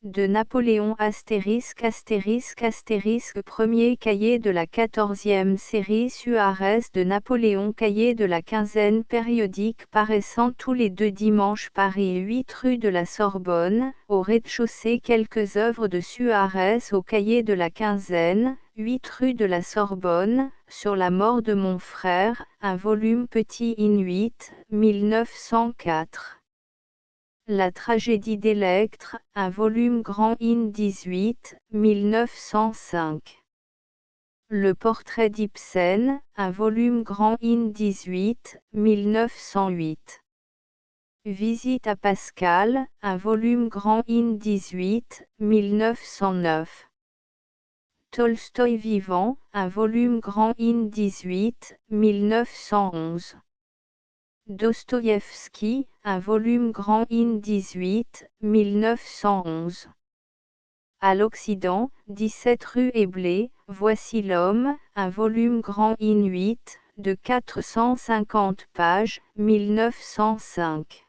De Napoléon premier cahier de la 14e série Suarez de Napoléon cahier de la quinzaine périodique paraissant tous les 2 dimanches Paris 8 rue de la Sorbonne, au rez-de-chaussée quelques œuvres de Suarez au cahier de la quinzaine, 8 rue de la Sorbonne, sur la mort de mon frère, un volume petit in 8, 1904. La tragédie d'Electre, un volume grand in 18, 1905. Le portrait d'Ibsen, un volume grand in 18, 1908. Visite à Pascal, un volume grand in 18, 1909. Tolstoï vivant, un volume grand in 18, 1911. Dostoïevski, un volume grand in 18, 1911. À l'Occident, 17 rue Éblé, Voici l'homme, un volume grand in 8, de 450 pages, 1905.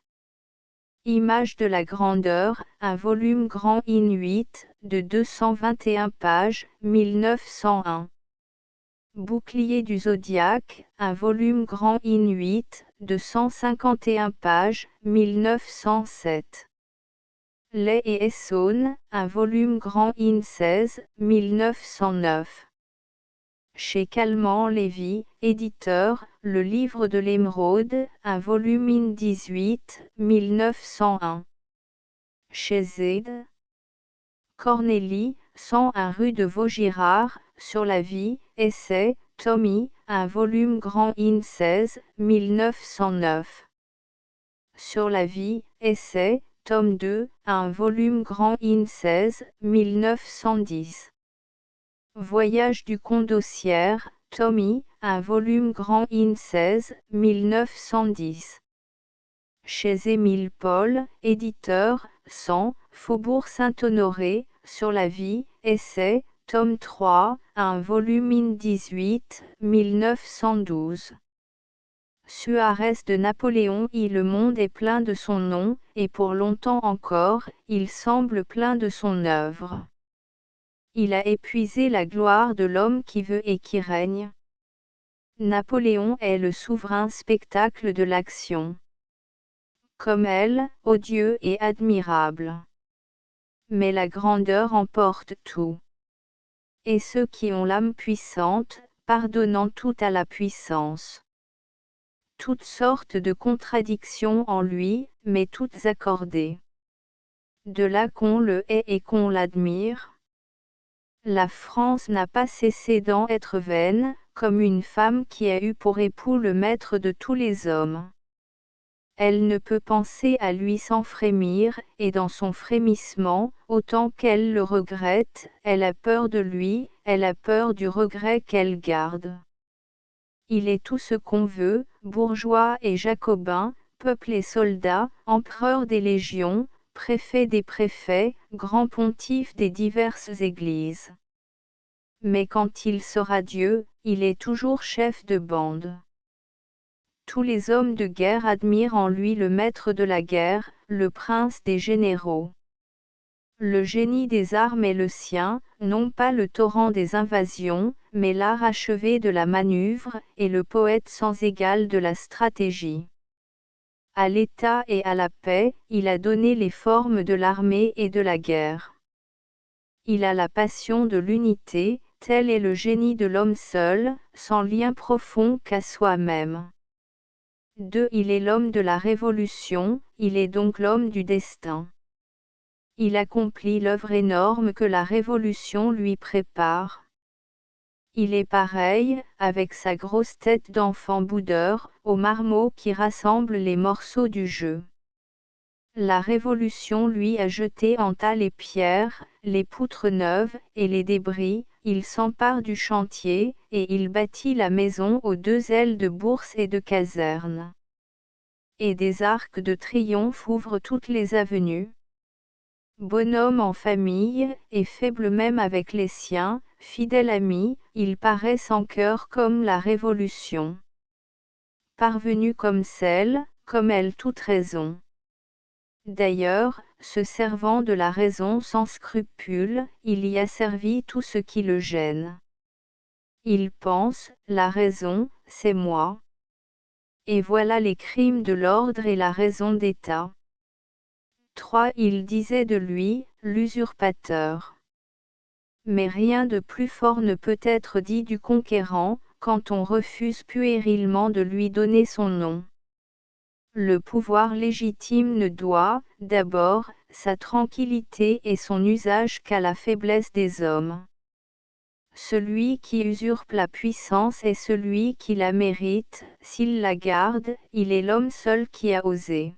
Images de la grandeur, un volume grand in 8, de 221 pages, 1901. Bouclier du zodiaque, un volume grand in 8, de 151 pages, 1907. Lait et Essonne, un volume grand in 16, 1909. Chez Calment-Lévy, éditeur, Le Livre de l'Émeraude, un volume in 18, 1901. Chez Z. Cornélie, 101 rue de Vaugirard, sur la vie, essai, Tommy, un volume grand in 16, 1909. Sur la vie, essai, tome 2, un volume grand in 16, 1910. Voyage du Condottière, Tommy, un volume grand in 16, 1910. Chez Émile Paul, éditeur, 100, Faubourg Saint-Honoré, sur la vie, essai, tome 3, un volume in 18, 1912. Suarez de Napoléon. Le monde est plein de son nom, et pour longtemps encore, il semble plein de son œuvre. Il a épuisé la gloire de l'homme qui veut et qui règne. Napoléon est le souverain spectacle de l'action. Comme elle, odieux et admirable. Mais la grandeur emporte tout. Et ceux qui ont l'âme puissante, pardonnant tout à la puissance. Toutes sortes de contradictions en lui, mais toutes accordées. De là qu'on le hait et qu'on l'admire. La France n'a pas cessé d'en être vaine, comme une femme qui a eu pour époux le maître de tous les hommes. Elle ne peut penser à lui sans frémir, et dans son frémissement, autant qu'elle le regrette, elle a peur de lui, elle a peur du regret qu'elle garde. Il est tout ce qu'on veut, bourgeois et jacobin, peuple et soldat, empereur des légions, préfet des préfets, grand pontife des diverses églises. Mais quand il sera Dieu, il est toujours chef de bande. Tous les hommes de guerre admirent en lui le maître de la guerre, le prince des généraux. Le génie des armes est le sien, non pas le torrent des invasions, mais l'art achevé de la manœuvre, et le poète sans égal de la stratégie. À l'État et à la paix, il a donné les formes de l'armée et de la guerre. Il a la passion de l'unité, tel est le génie de l'homme seul, sans lien profond qu'à soi-même. 2. Il est l'homme de la révolution, il est donc l'homme du destin. Il accomplit l'œuvre énorme que la révolution lui prépare. Il est pareil, avec sa grosse tête d'enfant boudeur, au marmot qui rassemble les morceaux du jeu. La révolution lui a jeté en tas les pierres, les poutres neuves, et les débris, il s'empare du chantier, et il bâtit la maison aux 2 ailes de bourse et de caserne. Et des arcs de triomphe ouvrent toutes les avenues. Bonhomme en famille, et faible même avec les siens, fidèle ami, il paraît sans cœur comme la Révolution. Parvenu comme celle, comme elle toute raison. D'ailleurs, se servant de la raison sans scrupule, il y asservit tout ce qui le gêne. Il pense, la raison, c'est moi. Et voilà les crimes de l'ordre et la raison d'État. 3. Il disait de lui, l'usurpateur. Mais rien de plus fort ne peut être dit du conquérant, quand on refuse puérilement de lui donner son nom. Le pouvoir légitime ne doit, d'abord, sa tranquillité et son usage qu'à la faiblesse des hommes. Celui qui usurpe la puissance est celui qui la mérite, s'il la garde, il est l'homme seul qui a osé.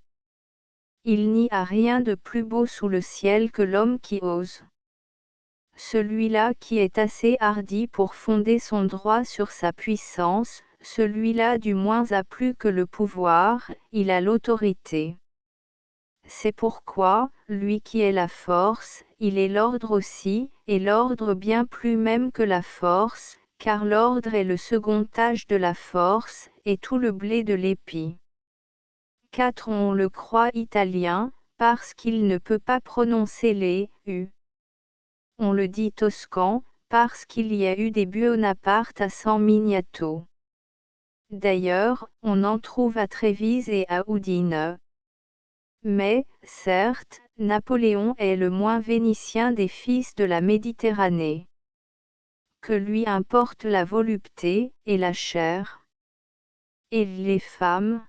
Il n'y a rien de plus beau sous le ciel que l'homme qui ose. Celui-là qui est assez hardi pour fonder son droit sur sa puissance, celui-là du moins a plus que le pouvoir, il a l'autorité. C'est pourquoi, lui qui est la force, il est l'ordre aussi, et l'ordre bien plus même que la force, car l'ordre est le second âge de la force, et tout le blé de l'épi. 4. On le croit italien, parce qu'il ne peut pas prononcer les « u ». On le dit toscan, parce qu'il y a eu des Buonaparte à San Miniato. D'ailleurs, on en trouve à Trévise et à Udine. Mais, certes, Napoléon est le moins vénitien des fils de la Méditerranée. Que lui importe la volupté, et la chair? Et les femmes?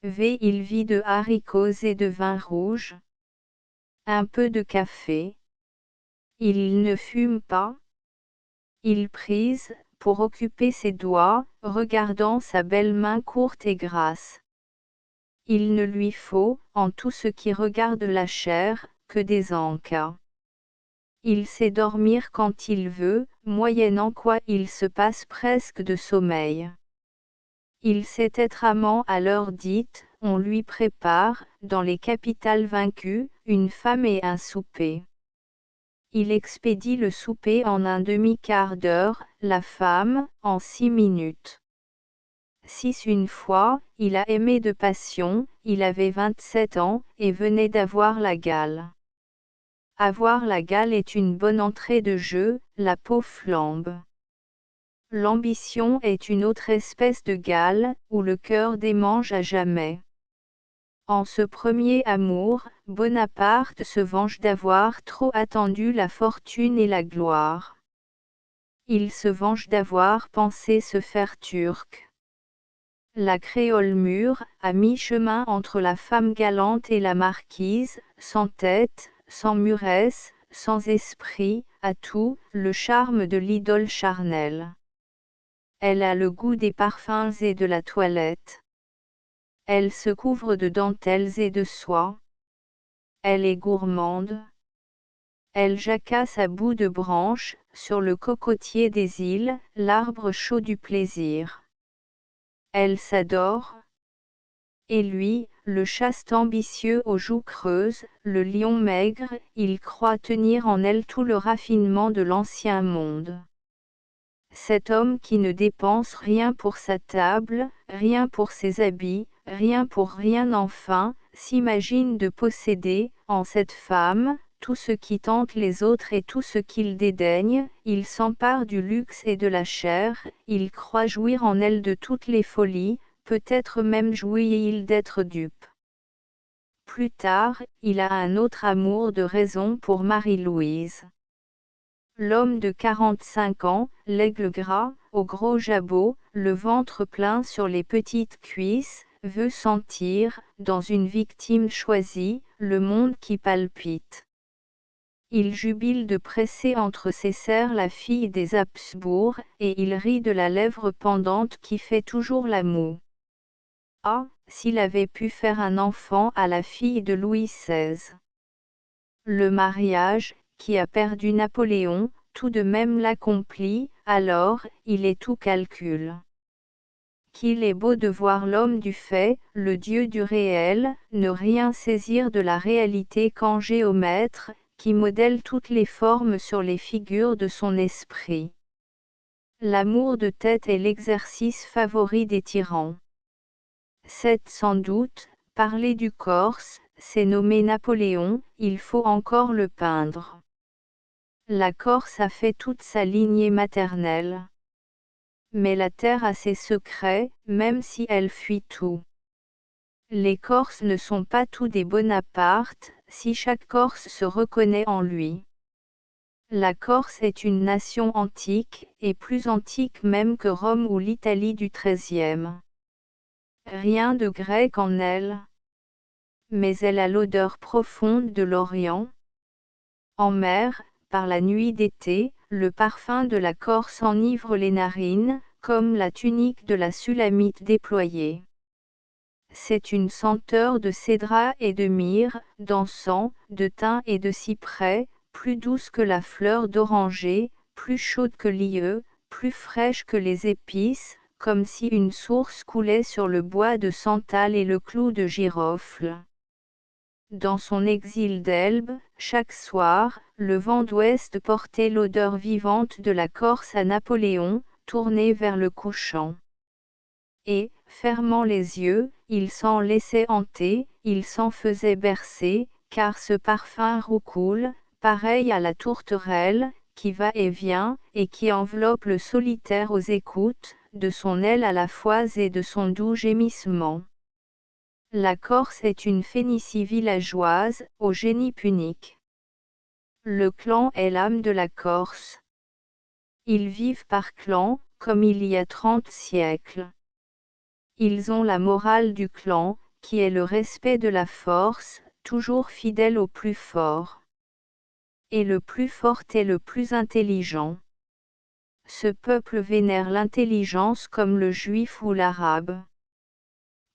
Il vit de haricots et de vin rouge. Un peu de café. Il ne fume pas. Il prise, pour occuper ses doigts, regardant sa belle main courte et grasse. Il ne lui faut, en tout ce qui regarde la chair, que des encas. Il sait dormir quand il veut, moyennant quoi il se passe presque de sommeil. Il sait être amant à l'heure dite, on lui prépare, dans les capitales vaincues, une femme et un souper. Il expédie le souper en un demi-quart d'heure, la femme, en 6 minutes. 6. Une fois, il a aimé de passion, il avait 27 ans, et venait d'avoir la gale. Avoir la gale est une bonne entrée de jeu, la peau flambe. L'ambition est une autre espèce de gale, où le cœur démange à jamais. En ce premier amour, Bonaparte se venge d'avoir trop attendu la fortune et la gloire. Il se venge d'avoir pensé se faire turc. La créole mûre, à mi-chemin entre la femme galante et la marquise, sans tête, sans muresse, sans esprit, a tout, le charme de l'idole charnelle. Elle a le goût des parfums et de la toilette. Elle se couvre de dentelles et de soie. Elle est gourmande. Elle jacasse à bout de branches, sur le cocotier des îles, l'arbre chaud du plaisir. Elle s'adore. Et lui, le chaste ambitieux aux joues creuses, le lion maigre, il croit tenir en elle tout le raffinement de l'ancien monde. Cet homme qui ne dépense rien pour sa table, rien pour ses habits, rien pour rien enfin, s'imagine de posséder, en cette femme, tout ce qui tente les autres et tout ce qu'ils dédaignent, il s'empare du luxe et de la chair, il croit jouir en elle de toutes les folies, peut-être même jouit-il d'être dupe. Plus tard, il a un autre amour de raison pour Marie-Louise. L'homme de 45 ans, l'aigle gras, au gros jabot, le ventre plein sur les petites cuisses, veut sentir, dans une victime choisie, le monde qui palpite. Il jubile de presser entre ses serres la fille des Habsbourg, et il rit de la lèvre pendante qui fait toujours la moue. Ah, s'il avait pu faire un enfant à la fille de Louis XVI. Le mariage, qui a perdu Napoléon, tout de même l'accomplit, alors, il est tout calcul. Qu'il est beau de voir l'homme du fait, le Dieu du réel, ne rien saisir de la réalité qu'en géomètre, qui modèle toutes les formes sur les figures de son esprit. L'amour de tête est l'exercice favori des tyrans. 7. Sans doute, parler du Corse, c'est nommé Napoléon, il faut encore le peindre. La Corse a fait toute sa lignée maternelle. Mais la terre a ses secrets, même si elle fuit tout. Les Corses ne sont pas tous des Bonaparte, si chaque Corse se reconnaît en lui. La Corse est une nation antique, et plus antique même que Rome ou l'Italie du XIIIe. Rien de grec en elle. Mais elle a l'odeur profonde de l'Orient. En mer, par la nuit d'été, le parfum de la Corse enivre les narines, comme la tunique de la Sulamite déployée. C'est une senteur de cédrat et de myrrhe, d'encens, de thym et de cyprès, plus douce que la fleur d'oranger, plus chaude que l'yeu, plus fraîche que les épices, comme si une source coulait sur le bois de santal et le clou de girofle. Dans son exil d'Elbe, chaque soir, le vent d'ouest portait l'odeur vivante de la Corse à Napoléon, tourné vers le couchant. Et, fermant les yeux, il s'en laissait hanter, il s'en faisait bercer, car ce parfum roucoule, pareil à la tourterelle, qui va et vient, et qui enveloppe le solitaire aux écoutes, de son aile à la fois et de son doux gémissement. La Corse est une Phénicie villageoise, au génie punique. Le clan est l'âme de la Corse. Ils vivent par clans, comme il y a 30 siècles. Ils ont la morale du clan, qui est le respect de la force, toujours fidèle au plus fort. Et le plus fort est le plus intelligent. Ce peuple vénère l'intelligence comme le juif ou l'arabe.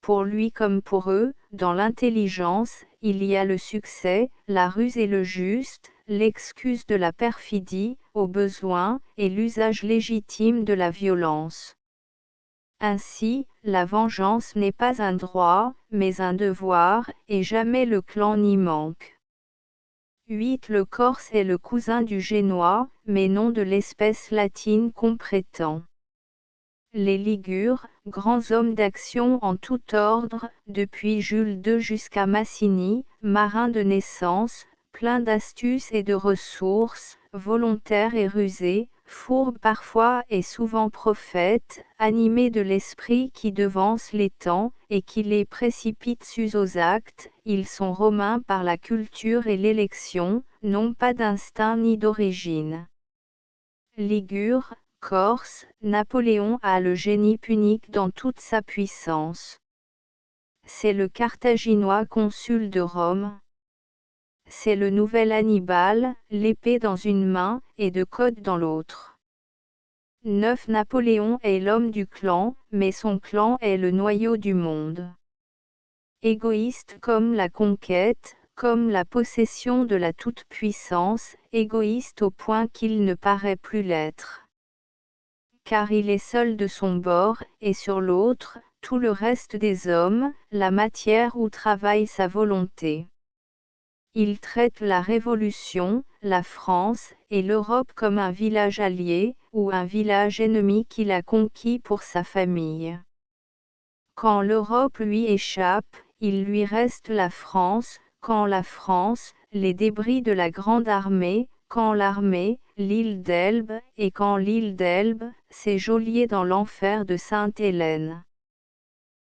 Pour lui comme pour eux, dans l'intelligence, il y a le succès, la ruse et le juste, l'excuse de la perfidie, au besoin, et l'usage légitime de la violence. Ainsi, la vengeance n'est pas un droit, mais un devoir, et jamais le clan n'y manque. 8. Le Corse est le cousin du Génois, mais non de l'espèce latine qu'on prétend. Les Ligures, grands hommes d'action en tout ordre, depuis Jules II jusqu'à Massini, marins de naissance, pleins d'astuces et de ressources, volontaires et rusés, fourbes parfois et souvent prophètes, animés de l'esprit qui devance les temps, et qui les précipite sus aux actes, ils sont romains par la culture et l'élection, non pas d'instinct ni d'origine. Ligure, Corse, Napoléon a le génie punique dans toute sa puissance. C'est le Carthaginois consul de Rome. C'est le nouvel Hannibal, l'épée dans une main, et de Code dans l'autre. 9. Napoléon est l'homme du clan, mais son clan est le noyau du monde. Égoïste comme la conquête, comme la possession de la toute-puissance, égoïste au point qu'il ne paraît plus l'être. Car il est seul de son bord, et sur l'autre, tout le reste des hommes, la matière où travaille sa volonté. Il traite la Révolution, la France, et l'Europe comme un village allié, ou un village ennemi qu'il a conquis pour sa famille. Quand l'Europe lui échappe, il lui reste la France, quand la France, les débris de la grande armée, quand l'armée, l'île d'Elbe, et quand l'île d'Elbe, s'est geôlier dans l'enfer de Sainte-Hélène.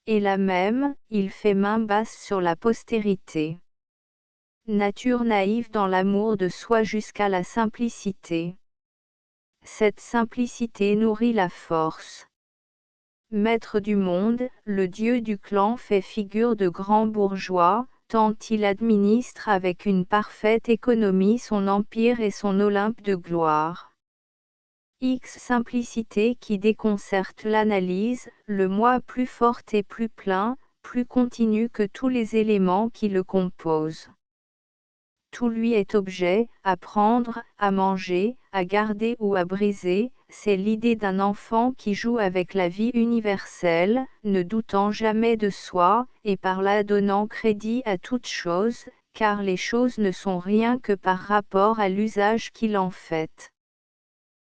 Et là même, il fait main basse sur la postérité. Nature naïve dans l'amour de soi jusqu'à la simplicité. Cette simplicité nourrit la force. Maître du monde, le dieu du clan fait figure de grand bourgeois, tant il administre avec une parfaite économie son empire et son Olympe de gloire. Simplicité qui déconcerte l'analyse, le moi plus fort et plus plein, plus continu que tous les éléments qui le composent. Tout lui est objet, à prendre, à manger, à garder ou à briser, c'est l'idée d'un enfant qui joue avec la vie universelle, ne doutant jamais de soi, et par là donnant crédit à toute chose, car les choses ne sont rien que par rapport à l'usage qu'il en fait.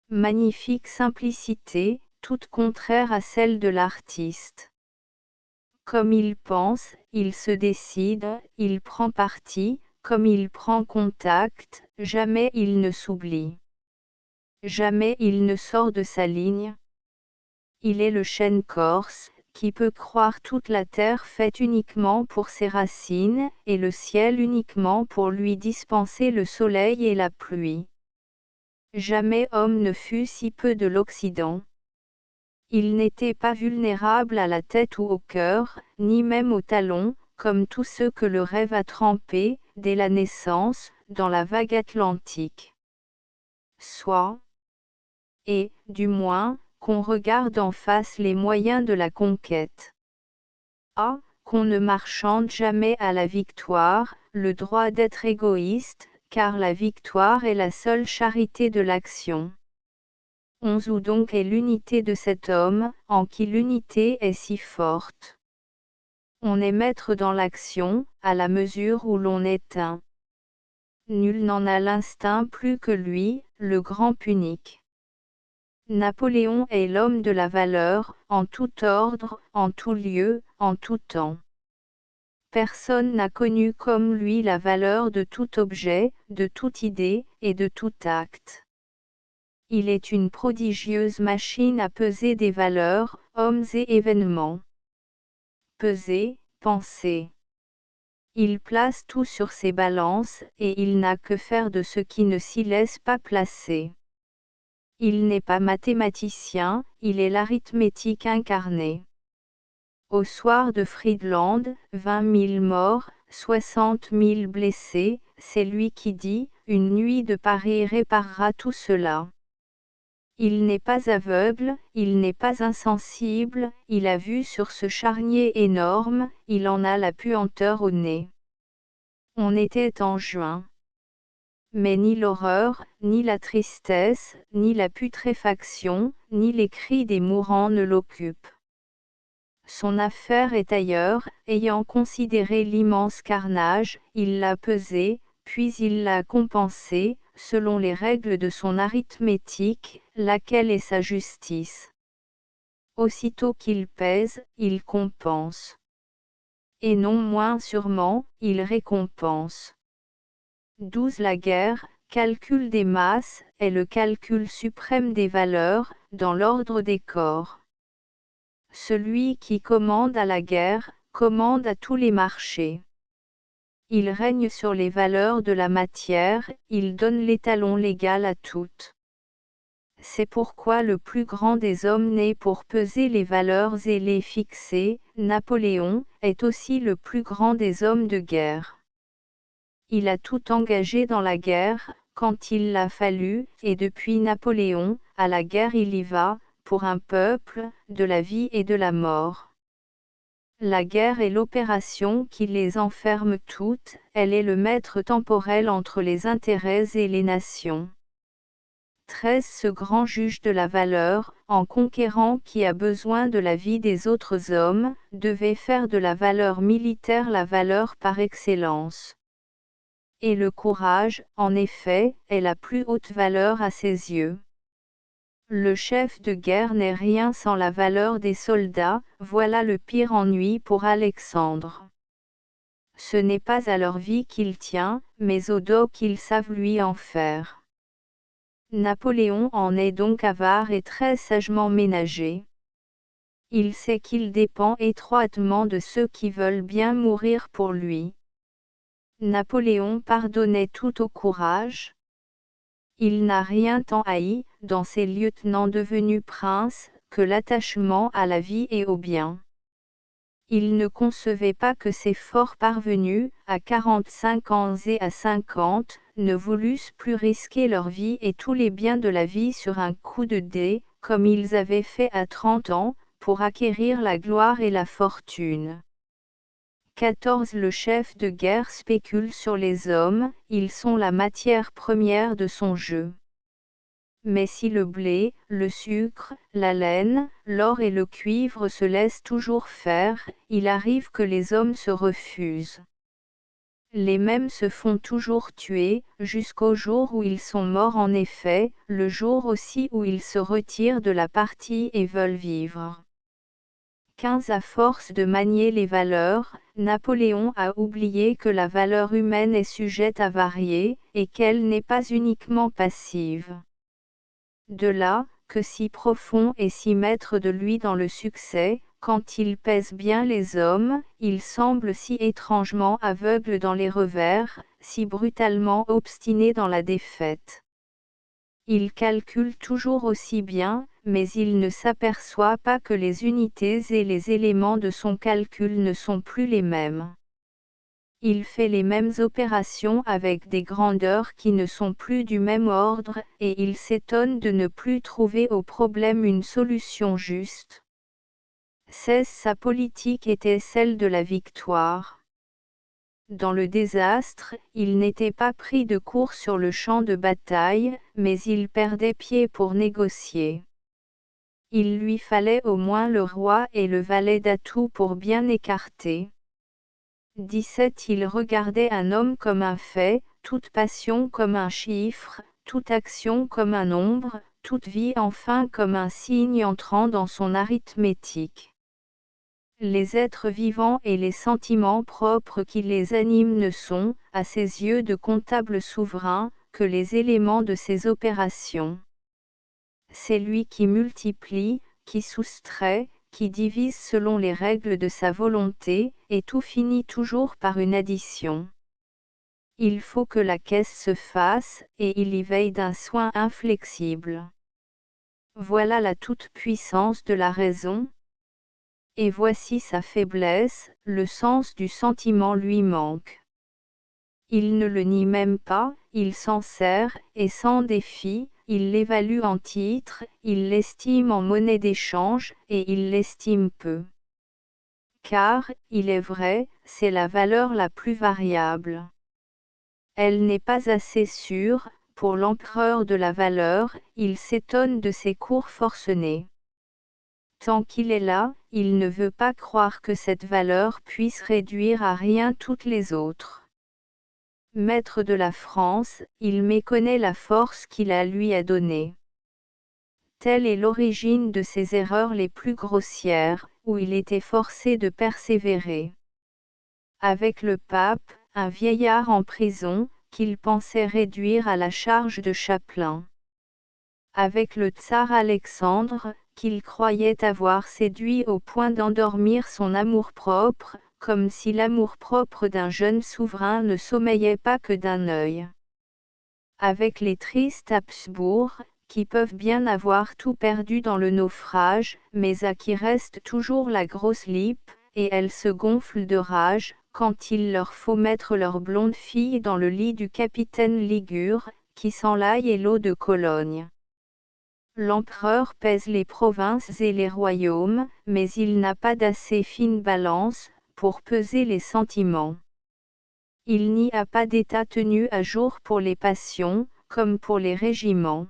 Magnifique simplicité, toute contraire à celle de l'artiste. comme il pense, il se décide, il prend parti, comme il prend contact, jamais il ne s'oublie. Jamais il ne sort de sa ligne. Il est le chêne corse, qui peut croire toute la terre faite uniquement pour ses racines, et le ciel uniquement pour lui dispenser le soleil et la pluie. Jamais homme ne fut si peu de l'Occident. Il n'était pas vulnérable à la tête ou au cœur, ni même aux talons, comme tous ceux que le rêve a trempés, dès la naissance, dans la vague atlantique. Soit, et, du moins, qu'on regarde en face les moyens de la conquête. Qu'on ne marchande jamais à la victoire, le droit d'être égoïste, car la victoire est la seule charité de l'action. Où donc est l'unité de cet homme, en qui l'unité est si forte. On est maître dans l'action, à la mesure où l'on est un. Nul n'en a l'instinct plus que lui, le grand punique. Napoléon est l'homme de la valeur, en tout ordre, en tout lieu, en tout temps. Personne n'a connu comme lui la valeur de tout objet, de toute idée, et de tout acte. Il est une prodigieuse machine à peser des valeurs, hommes et événements. Peser, penser. Il place tout sur ses balances, et il n'a que faire de ce qui ne s'y laisse pas placer. Il n'est pas mathématicien, il est l'arithmétique incarnée. Au soir de Friedland, 20 000 morts, 60 000 blessés, c'est lui qui dit, une nuit de Paris réparera tout cela. Il n'est pas aveugle, il n'est pas insensible, il a vu sur ce charnier énorme, il en a la puanteur au nez. On était en juin. Mais ni l'horreur, ni la tristesse, ni la putréfaction, ni les cris des mourants ne l'occupent. Son affaire est ailleurs, ayant considéré l'immense carnage, il l'a pesé, puis il l'a compensé, selon les règles de son arithmétique, laquelle est sa justice. Aussitôt qu'il pèse, il compense. Et non moins sûrement, il récompense. 12 La guerre, calcul des masses, est le calcul suprême des valeurs, dans l'ordre des corps. Celui qui commande à la guerre, commande à tous les marchés. Il règne sur les valeurs de la matière, il donne l'étalon légal à toutes. C'est pourquoi le plus grand des hommes né pour peser les valeurs et les fixer, Napoléon, est aussi le plus grand des hommes de guerre. Il a tout engagé dans la guerre, quand il l'a fallu, et depuis Napoléon, à la guerre il y va, pour un peuple, de la vie et de la mort. La guerre est l'opération qui les enferme toutes, elle est le maître temporel entre les intérêts et les nations. 13 Ce grand juge de la valeur, en conquérant qui a besoin de la vie des autres hommes, devait faire de la valeur militaire la valeur par excellence. Et le courage, en effet, est la plus haute valeur à ses yeux. Le chef de guerre n'est rien sans la valeur des soldats, voilà le pire ennui pour Alexandre. Ce n'est pas à leur vie qu'il tient, mais au dos qu'ils savent lui en faire. Napoléon en est donc avare et très sagement ménagé. Il sait qu'il dépend étroitement de ceux qui veulent bien mourir pour lui. Napoléon pardonnait tout au courage. Il n'a rien tant haï, dans ses lieutenants devenus princes, que l'attachement à la vie et au bien. Il ne concevait pas que ces forts parvenus, à 45 ans et à 50, ne voulussent plus risquer leur vie et tous les biens de la vie sur un coup de dé, comme ils avaient fait à 30 ans, pour acquérir la gloire et la fortune. 14 Le chef de guerre spécule sur les hommes, ils sont la matière première de son jeu. Mais si le blé, le sucre, la laine, l'or et le cuivre se laissent toujours faire, il arrive que les hommes se refusent. Les mêmes se font toujours tuer, jusqu'au jour où ils sont morts en effet, le jour aussi où ils se retirent de la partie et veulent vivre. 15 À force de manier les valeurs, Napoléon a oublié que la valeur humaine est sujette à varier, et qu'elle n'est pas uniquement passive. De là, que si profond et si maître de lui dans le succès, quand il pèse bien les hommes, il semble si étrangement aveugle dans les revers, si brutalement obstiné dans la défaite. Il calcule toujours aussi bien, mais il ne s'aperçoit pas que les unités et les éléments de son calcul ne sont plus les mêmes. Il fait les mêmes opérations avec des grandeurs qui ne sont plus du même ordre, et il s'étonne de ne plus trouver au problème une solution juste. Sa politique était celle de la victoire. Dans le désastre, il n'était pas pris de court sur le champ de bataille, mais il perdait pied pour négocier. Il lui fallait au moins le roi et le valet d'atout pour bien écarter. 17 Il regardait un homme comme un fait, toute passion comme un chiffre, toute action comme un nombre, toute vie enfin comme un signe entrant dans son arithmétique. Les êtres vivants et les sentiments propres qui les animent ne sont, à ses yeux de comptable souverain, que les éléments de ses opérations. C'est lui qui multiplie, qui soustrait, qui divise selon les règles de sa volonté, et tout finit toujours par une addition. Il faut que la caisse se fasse, et il y veille d'un soin inflexible. Voilà la toute-puissance de la raison. Et voici sa faiblesse, le sens du sentiment lui manque. Il ne le nie même pas, il s'en sert, et s'en défie, il l'évalue en titre, il l'estime en monnaie d'échange, et il l'estime peu. Car, il est vrai, c'est la valeur la plus variable. Elle n'est pas assez sûre, pour l'empereur de la valeur, il s'étonne de ses cours forcenés. Tant qu'il est là, il ne veut pas croire que cette valeur puisse réduire à rien toutes les autres. Maître de la France, il méconnaît la force qu'il lui a donnée. Telle est l'origine de ses erreurs les plus grossières, où il était forcé de persévérer. Avec le pape, un vieillard en prison, qu'il pensait réduire à la charge de chapelain. Avec le tsar Alexandre, qu'il croyait avoir séduit au point d'endormir son amour-propre, comme si l'amour-propre d'un jeune souverain ne sommeillait pas que d'un œil. Avec les tristes Habsbourg, qui peuvent bien avoir tout perdu dans le naufrage, mais à qui reste toujours la grosse lippe, et elles se gonflent de rage, quand il leur faut mettre leur blonde fille dans le lit du capitaine Ligure, qui s'enlaille et l'eau de Cologne. L'empereur pèse les provinces et les royaumes, mais il n'a pas d'assez fine balance, pour peser les sentiments. Il n'y a pas d'état tenu à jour pour les passions, comme pour les régiments.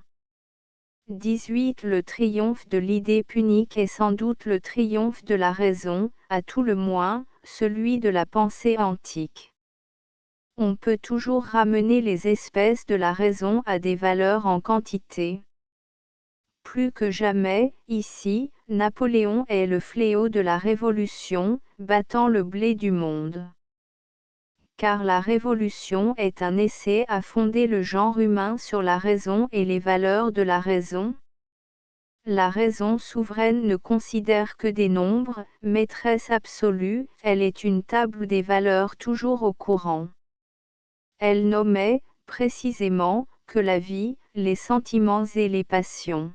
18 Le triomphe de l'idée punique est sans doute le triomphe de la raison, à tout le moins, celui de la pensée antique. On peut toujours ramener les espèces de la raison à des valeurs en quantité. Plus que jamais, ici, Napoléon est le fléau de la Révolution, battant le blé du monde. Car la Révolution est un essai à fonder le genre humain sur la raison et les valeurs de la raison. La raison souveraine ne considère que des nombres, maîtresse absolue, elle est une table des valeurs toujours au courant. Elle nommait, précisément, que la vie, les sentiments et les passions.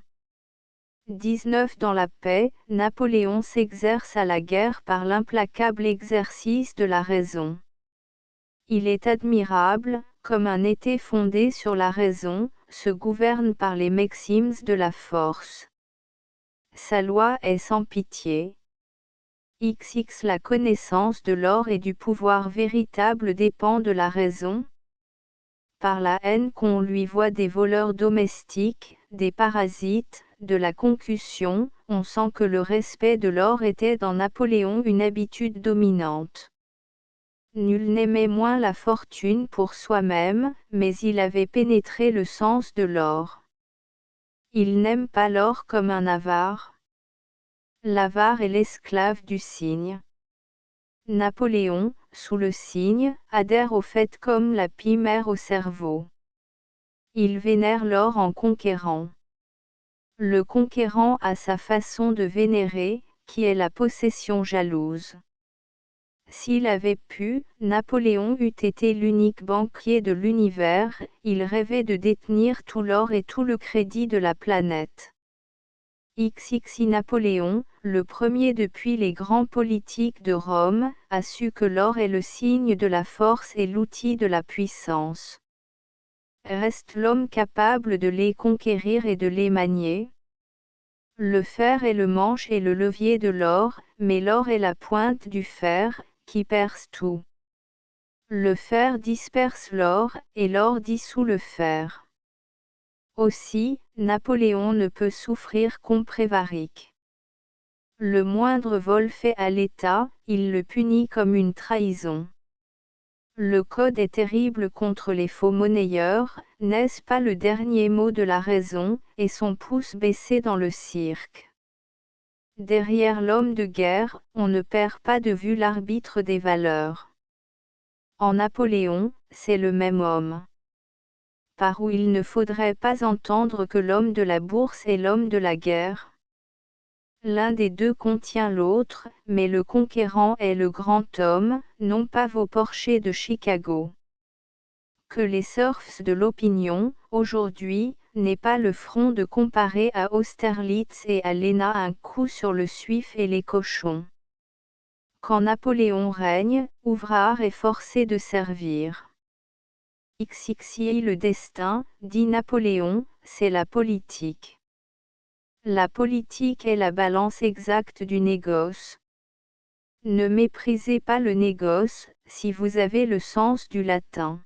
19 Dans la paix, Napoléon s'exerce à la guerre par l'implacable exercice de la raison. Il est admirable, comme un été fondé sur la raison, se gouverne par les maximes de la force. Sa loi est sans pitié. XX La connaissance de l'or et du pouvoir véritable dépend de la raison. Par la haine qu'on lui voit des voleurs domestiques, des parasites, de la concussion, on sent que le respect de l'or était dans Napoléon une habitude dominante. Nul n'aimait moins la fortune pour soi-même, mais il avait pénétré le sens de l'or. Il n'aime pas l'or comme un avare. L'avare est l'esclave du cygne. Napoléon, sous le cygne, adhère au fait comme la pie mère au cerveau. Il vénère l'or en conquérant. Le conquérant a sa façon de vénérer, qui est la possession jalouse. S'il avait pu, Napoléon eût été l'unique banquier de l'univers, il rêvait de détenir tout l'or et tout le crédit de la planète. XXI Napoléon, le premier depuis les grands politiques de Rome, a su que l'or est le signe de la force et l'outil de la puissance. Reste l'homme capable de les conquérir et de les manier. Le fer est le manche et le levier de l'or, mais l'or est la pointe du fer, qui perce tout. Le fer disperse l'or, et l'or dissout le fer. Aussi, Napoléon ne peut souffrir qu'on prévarique. Le moindre vol fait à l'État, il le punit comme une trahison. Le code est terrible contre les faux monnayeurs, n'est-ce pas le dernier mot de la raison, et son pouce baissé dans le cirque. Derrière l'homme de guerre, on ne perd pas de vue l'arbitre des valeurs. En Napoléon, c'est le même homme. Par où il ne faudrait pas entendre que l'homme de la bourse est l'homme de la guerre. L'un des deux contient l'autre, mais le conquérant est le grand homme, non pas vos Porsche de Chicago. Que les serfs de l'opinion, aujourd'hui, n'aient pas le front de comparer à Austerlitz et à Léna un coup sur le suif et les cochons. Quand Napoléon règne, Ouvrard est forcé de servir. XXI le destin, dit Napoléon, c'est la politique. La politique est la balance exacte du négoce. Ne méprisez pas le négoce, si vous avez le sens du latin.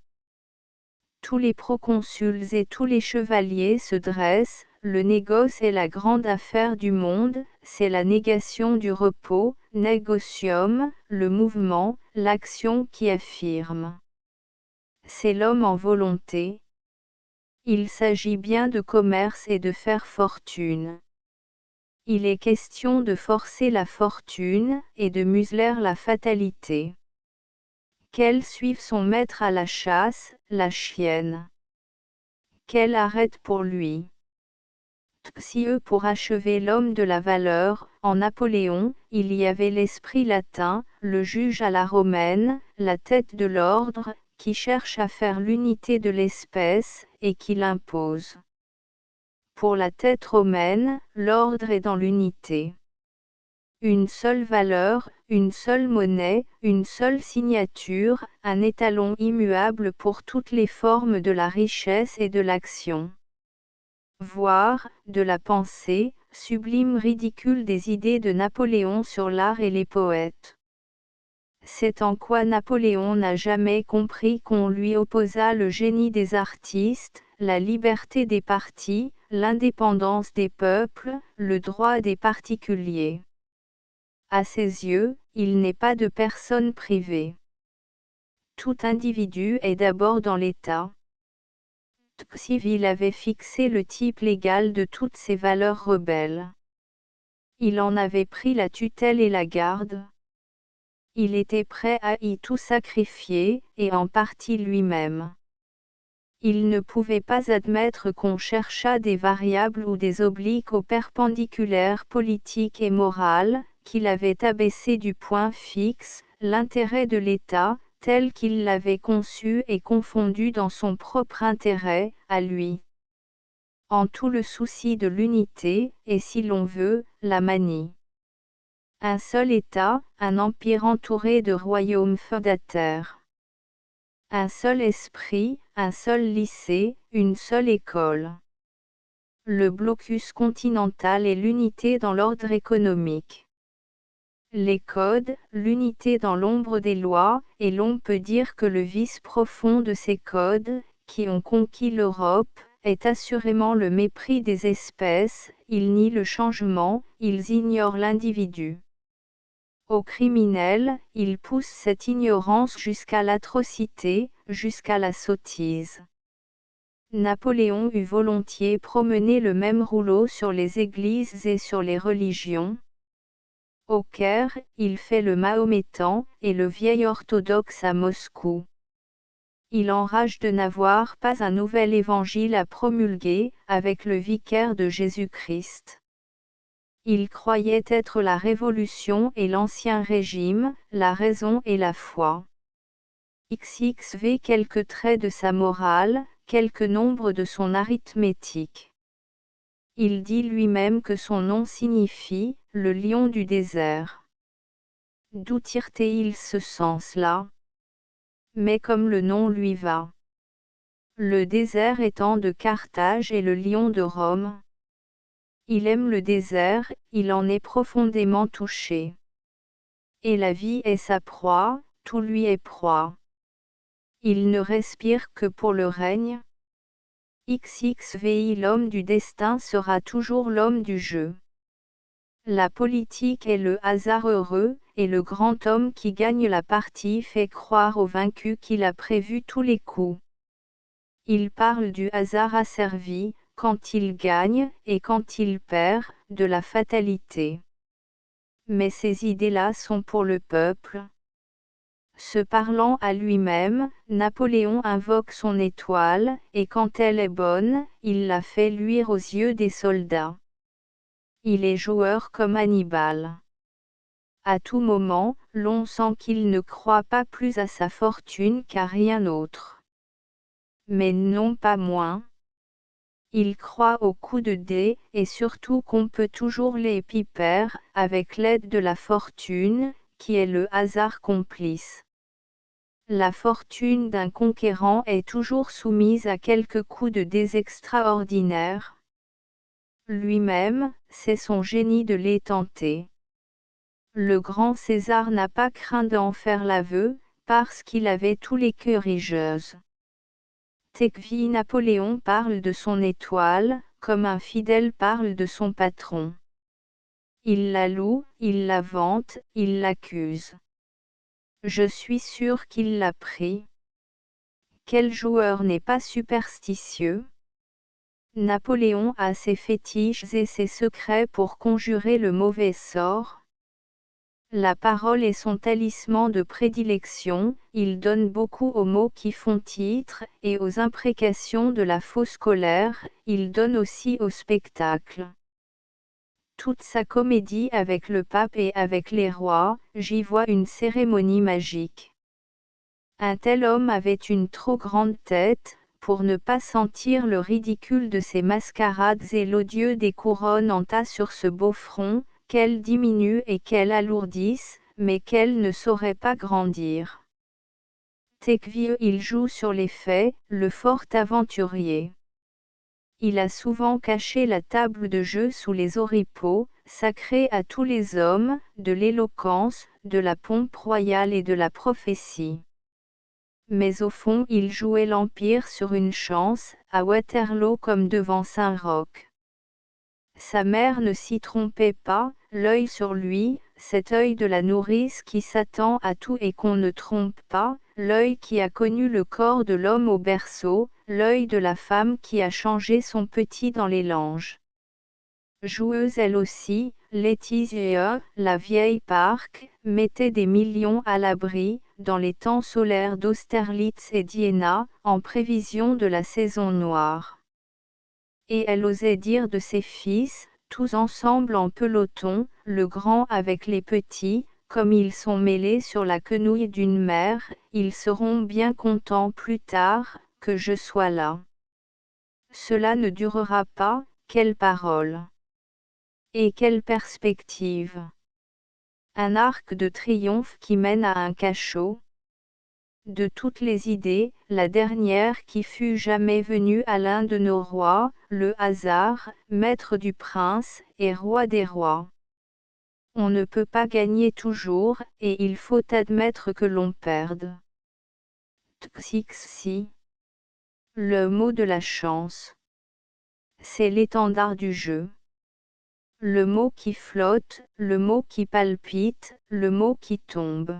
Tous les proconsuls et tous les chevaliers se dressent, le négoce est la grande affaire du monde, c'est la négation du repos, négocium, le mouvement, l'action qui affirme. C'est l'homme en volonté. Il s'agit bien de commerce et de faire fortune. Il est question de forcer la fortune, et de museler la fatalité. Qu'elle suive son maître à la chasse, la chienne. Qu'elle arrête pour lui. Si eux pour achever l'homme de la valeur, en Napoléon, il y avait l'esprit latin, le juge à la romaine, la tête de l'ordre, qui cherche à faire l'unité de l'espèce, et qui l'impose. Pour la tête romaine, l'ordre est dans l'unité. Une seule valeur, une seule monnaie, une seule signature, un étalon immuable pour toutes les formes de la richesse et de l'action. Voire, de la pensée, sublime ridicule des idées de Napoléon sur l'art et les poètes. C'est en quoi Napoléon n'a jamais compris qu'on lui opposât le génie des artistes, la liberté des partis, l'indépendance des peuples, le droit des particuliers. À ses yeux, il n'est pas de personne privée. Tout individu est d'abord dans l'État. Civil avait fixé le type légal de toutes ces valeurs rebelles. Il en avait pris la tutelle et la garde. Il était prêt à y tout sacrifier, et en partie lui-même. Il ne pouvait pas admettre qu'on cherchât des variables ou des obliques aux perpendiculaires politiques et morales, qu'il avait abaissé du point fixe, l'intérêt de l'État, tel qu'il l'avait conçu et confondu dans son propre intérêt, à lui. En tout le souci de l'unité, et si l'on veut, la manie. Un seul État, un empire entouré de royaumes feudataires. Un seul esprit, un seul lycée, une seule école. Le blocus continental et l'unité dans l'ordre économique. Les codes, l'unité dans l'ombre des lois, et l'on peut dire que le vice profond de ces codes, qui ont conquis l'Europe, est assurément le mépris des espèces, ils nient le changement, ils ignorent l'individu. Aux criminels, ils poussent cette ignorance jusqu'à l'atrocité, jusqu'à la sottise. Napoléon eût volontiers promené le même rouleau sur les églises et sur les religions. Au Caire, il fait le mahométan et le vieil orthodoxe à Moscou. Il enrage de n'avoir pas un nouvel évangile à promulguer, avec le vicaire de Jésus-Christ. Il croyait être la révolution et l'Ancien Régime, la raison et la foi. XXV quelques traits de sa morale, quelques nombres de son arithmétique. Il dit lui-même que son nom signifie « le lion du désert ». D'où tire-t-il ce sens-là? Mais comme le nom lui va. Le désert étant de Carthage et le lion de Rome. Il aime le désert, il en est profondément touché. Et la vie est sa proie, tout lui est proie. Il ne respire que pour le règne. XXVI L'homme du destin sera toujours l'homme du jeu. La politique est le hasard heureux, et le grand homme qui gagne la partie fait croire au vaincu qu'il a prévu tous les coups. Il parle du hasard asservi, quand il gagne, et quand il perd, de la fatalité. Mais ces idées-là sont pour le peuple. Se parlant à lui-même, Napoléon invoque son étoile, et quand elle est bonne, il la fait luire aux yeux des soldats. Il est joueur comme Hannibal. À tout moment, l'on sent qu'il ne croit pas plus à sa fortune qu'à rien autre. Mais non pas moins. Il croit aux coups de dés, et surtout qu'on peut toujours les piper, avec l'aide de la fortune, qui est le hasard complice. La fortune d'un conquérant est toujours soumise à quelques coups de dés extraordinaires. Lui-même, c'est son génie de les tenter. Le grand César n'a pas craint d'en faire l'aveu, parce qu'il avait tous les querigeuses. Tocqueville Napoléon parle de son étoile, comme un fidèle parle de son patron. Il la loue, il la vante, il l'accuse. Je suis sûr qu'il l'a pris. Quel joueur n'est pas superstitieux? Napoléon a ses fétiches et ses secrets pour conjurer le mauvais sort. La parole est son talisman de prédilection, il donne beaucoup aux mots qui font titre, et aux imprécations de la fausse colère, il donne aussi au spectacle. Toute sa comédie avec le pape et avec les rois, j'y vois une cérémonie magique. Un tel homme avait une trop grande tête, pour ne pas sentir le ridicule de ces mascarades et l'odieux des couronnes en tas sur ce beau front, qu'elles diminuent et qu'elles alourdissent, mais qu'elles ne sauraient pas grandir. Tocqueville il joue sur les faits, le fort aventurier. Il a souvent caché la table de jeu sous les oripeaux, sacrés à tous les hommes, de l'éloquence, de la pompe royale et de la prophétie. Mais au fond il jouait l'Empire sur une chance, à Waterloo comme devant Saint-Roch. Sa mère ne s'y trompait pas, l'œil sur lui, cet œil de la nourrice qui s'attend à tout et qu'on ne trompe pas, l'œil qui a connu le corps de l'homme au berceau, l'œil de la femme qui a changé son petit dans les langes. Joueuse elle aussi, Laetitia, la vieille Park, mettait des millions à l'abri, dans les temps solaires d'Austerlitz et d'Iéna, en prévision de la saison noire. Et elle osait dire de ses fils, tous ensemble en peloton, le grand avec les petits, comme ils sont mêlés sur la quenouille d'une mère, ils seront bien contents plus tard, que je sois là. Cela ne durera pas, quelle parole! Et quelle perspective! Un arc de triomphe qui mène à un cachot. De toutes les idées, la dernière qui fût jamais venue à l'un de nos rois, le hasard, maître du prince, et roi des rois. On ne peut pas gagner toujours, et il faut admettre que l'on perde. Txixi. Le mot de la chance. C'est l'étendard du jeu. Le mot qui flotte, le mot qui palpite, le mot qui tombe.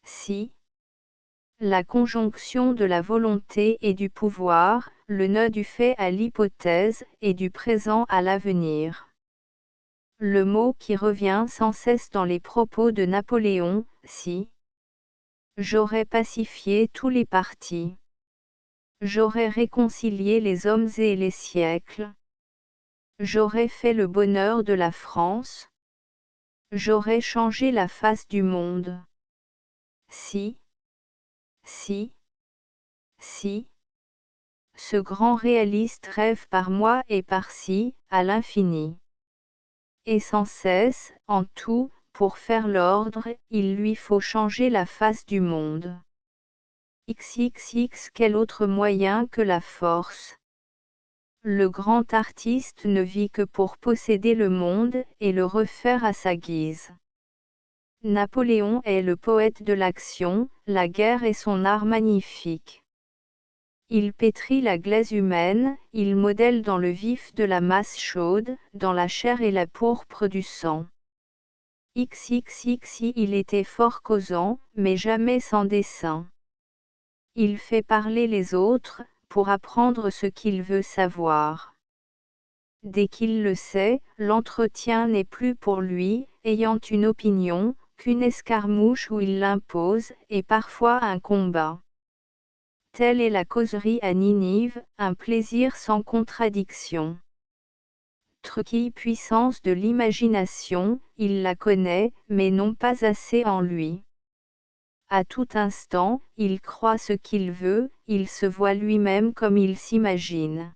Si. La conjonction de la volonté et du pouvoir, le nœud du fait à l'hypothèse, et du présent à l'avenir. Le mot qui revient sans cesse dans les propos de Napoléon, si j'aurais pacifié tous les partis. J'aurais réconcilié les hommes et les siècles. J'aurais fait le bonheur de la France. J'aurais changé la face du monde. Si, si, si. Ce grand réaliste rêve par moi et par-ci, à l'infini. Et sans cesse, en tout, pour faire l'ordre, il lui faut changer la face du monde. XXX quel autre moyen que la force? Le grand artiste ne vit que pour posséder le monde et le refaire à sa guise. Napoléon est le poète de l'action, la guerre est son art magnifique. Il pétrit la glaise humaine, il modèle dans le vif de la masse chaude, dans la chair et la pourpre du sang. XXX il était fort causant, mais jamais sans dessein. Il fait parler les autres, pour apprendre ce qu'il veut savoir. Dès qu'il le sait, l'entretien n'est plus pour lui, ayant une opinion, qu'une escarmouche où il l'impose, et parfois un combat. Telle est la causerie à Ninive, un plaisir sans contradiction. Truquille puissance de l'imagination, il la connaît, mais non pas assez en lui. À tout instant, il croit ce qu'il veut, il se voit lui-même comme il s'imagine.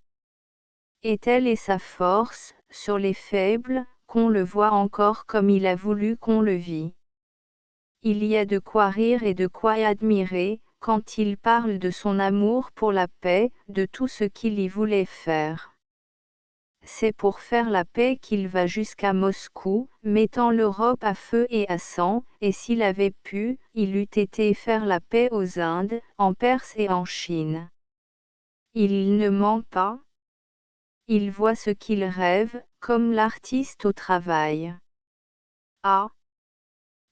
Et telle est sa force, sur les faibles, qu'on le voit encore comme il a voulu qu'on le vit. Il y a de quoi rire et de quoi admirer, quand il parle de son amour pour la paix, de tout ce qu'il y voulait faire. C'est pour faire la paix qu'il va jusqu'à Moscou, mettant l'Europe à feu et à sang, et s'il avait pu, il eût été faire la paix aux Indes, en Perse et en Chine. Il ne ment pas. Il voit ce qu'il rêve, comme l'artiste au travail. Ah!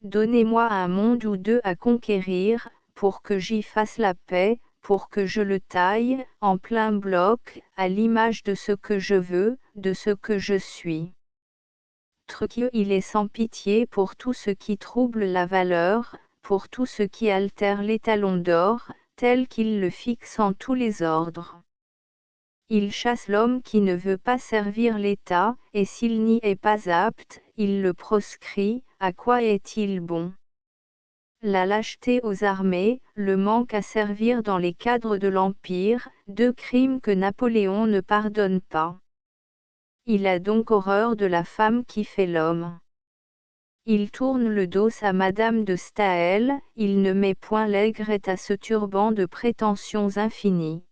Donnez-moi un monde ou deux à conquérir, pour que j'y fasse la paix, pour que je le taille, en plein bloc, à l'image de ce que je veux, de ce que je suis. Truqueux il est sans pitié pour tout ce qui trouble la valeur, pour tout ce qui altère l'étalon d'or, tel qu'il le fixe en tous les ordres. Il chasse l'homme qui ne veut pas servir l'État, et s'il n'y est pas apte, il le proscrit, à quoi est-il bon? La lâcheté aux armées, le manque à servir dans les cadres de l'Empire, deux crimes que Napoléon ne pardonne pas. Il a donc horreur de la femme qui fait l'homme. Il tourne le dos à Madame de Staël, il ne met point l'aigrette à ce turban de prétentions infinies.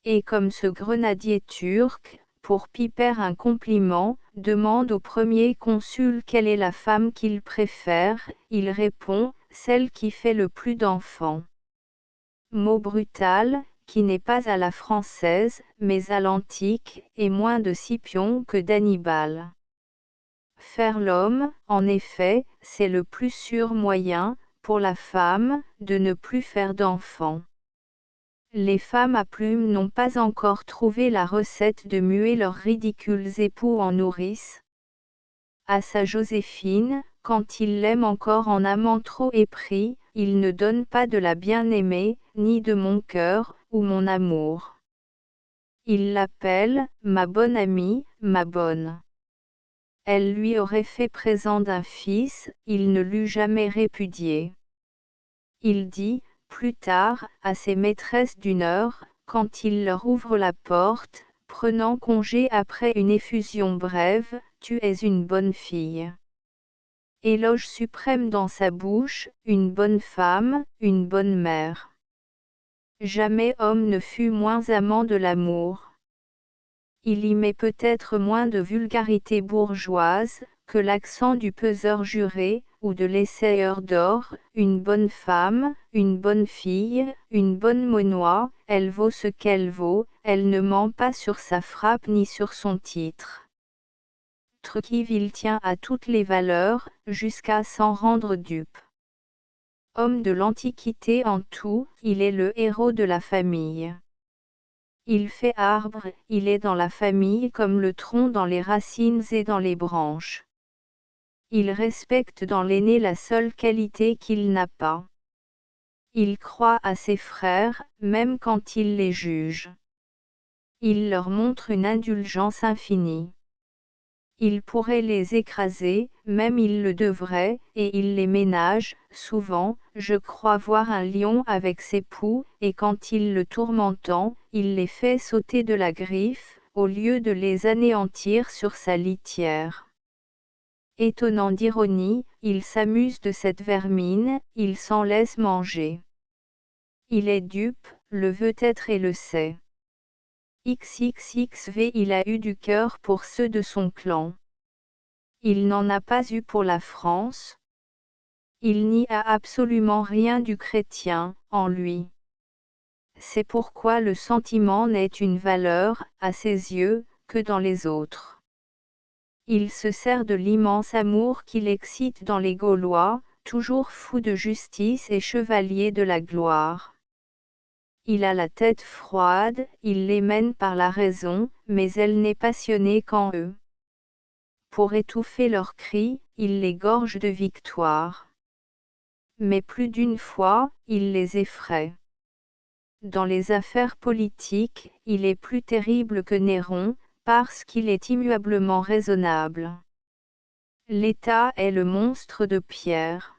Et comme ce grenadier turc, pour piper un compliment, demande au premier consul quelle est la femme qu'il préfère, il répond, celle qui fait le plus d'enfants. Mot brutal, qui n'est pas à la française, mais à l'antique, et moins de Scipion que d'Hannibal. Faire l'homme, en effet, c'est le plus sûr moyen, pour la femme, de ne plus faire d'enfants. Les femmes à plumes n'ont pas encore trouvé la recette de muer leurs ridicules époux en nourrices. À sa Joséphine, quand il l'aime encore en amant trop épris, il ne donne pas de la bien-aimée, ni de mon cœur, ou mon amour. Il l'appelle, ma bonne amie, ma bonne. Elle lui aurait fait présent d'un fils, il ne l'eût jamais répudié. Il dit, plus tard, à ses maîtresses d'une heure, quand il leur ouvre la porte, prenant congé après une effusion brève, tu es une bonne fille. Éloge suprême dans sa bouche, une bonne femme, une bonne mère. Jamais homme ne fut moins amant de l'amour. Il y met peut-être moins de vulgarité bourgeoise, que l'accent du peseur juré, ou de l'essayeur d'or, une bonne femme, une bonne fille, une bonne monnoie, elle vaut ce qu'elle vaut, elle ne ment pas sur sa frappe ni sur son titre. Truquive il tient à toutes les valeurs, jusqu'à s'en rendre dupe. Homme de l'Antiquité en tout, il est le héros de la famille. Il fait arbre, il est dans la famille comme le tronc dans les racines et dans les branches. Il respecte dans l'aîné la seule qualité qu'il n'a pas. Il croit à ses frères, même quand il les juge. Il leur montre une indulgence infinie. Il pourrait les écraser, même il le devrait, et il les ménage. Souvent, je crois voir un lion avec ses poux, et quand il le tourmentant, il les fait sauter de la griffe, au lieu de les anéantir sur sa litière. Étonnant d'ironie, il s'amuse de cette vermine, il s'en laisse manger. Il est dupe, le veut être et le sait. XXXV il a eu du cœur pour ceux de son clan. Il n'en a pas eu pour la France. Il n'y a absolument rien du chrétien, en lui. C'est pourquoi le sentiment n'est une valeur, à ses yeux, que dans les autres. Il se sert de l'immense amour qu'il excite dans les Gaulois, toujours fous de justice et chevaliers de la gloire. Il a la tête froide, il les mène par la raison, mais elle n'est passionnée qu'en eux. Pour étouffer leurs cris, il les gorge de victoire. Mais plus d'une fois, il les effraie. Dans les affaires politiques, il est plus terrible que Néron, parce qu'il est immuablement raisonnable. L'État est le monstre de pierre.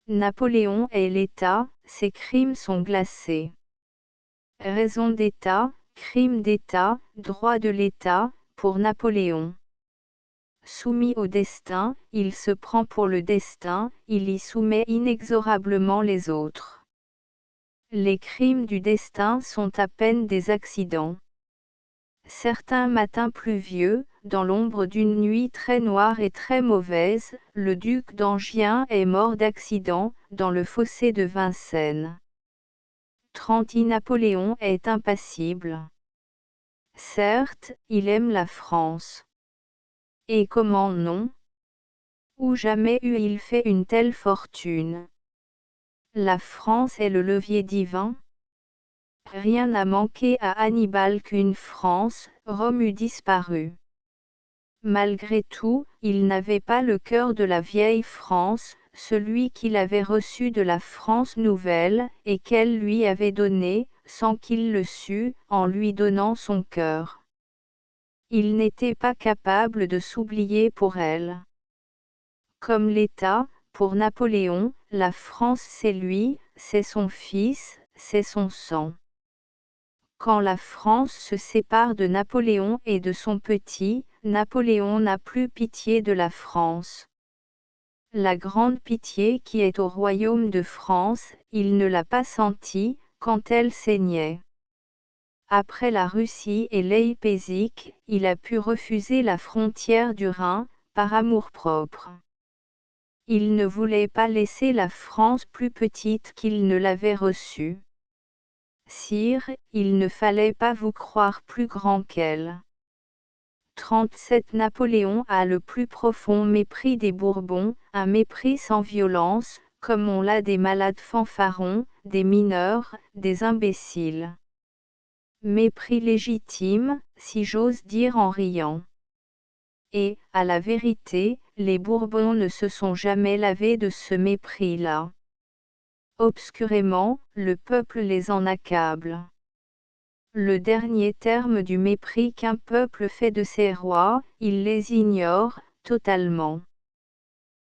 Napoléon est l'État, ses crimes sont glacés. Raison d'État, crime d'État, droit de l'État, pour Napoléon. Soumis au destin, il se prend pour le destin, il y soumet inexorablement les autres. Les crimes du destin sont à peine des accidents. Certains matins pluvieux, dans l'ombre d'une nuit très noire et très mauvaise, le duc d'Enghien est mort d'accident, dans le fossé de Vincennes. 30 Napoléon est impassible. Certes, il aime la France. Et comment non? Où jamais eut-il fait une telle fortune? La France est le levier divin. Rien n'a manqué à Hannibal qu'une France, Rome eût disparu. Malgré tout, il n'avait pas le cœur de la vieille France, celui qu'il avait reçu de la France nouvelle, et qu'elle lui avait donné, sans qu'il le sût, en lui donnant son cœur. Il n'était pas capable de s'oublier pour elle. Comme l'État, pour Napoléon, la France c'est lui, c'est son fils, c'est son sang. Quand la France se sépare de Napoléon et de son petit, Napoléon n'a plus pitié de la France. La grande pitié qui est au royaume de France, il ne l'a pas sentie, quand elle saignait. Après la Russie et Leipzig, il a pu refuser la frontière du Rhin, par amour-propre. Il ne voulait pas laisser la France plus petite qu'il ne l'avait reçue. Sire, il ne fallait pas vous croire plus grand qu'elle. 37 Napoléon a le plus profond mépris des Bourbons, un mépris sans violence, comme on l'a des malades fanfarons, des mineurs, des imbéciles. Mépris légitime, si j'ose dire en riant. Et, à la vérité, les Bourbons ne se sont jamais lavés de ce mépris-là. Obscurément, le peuple les en accable. Le dernier terme du mépris qu'un peuple fait de ses rois, il les ignore, totalement.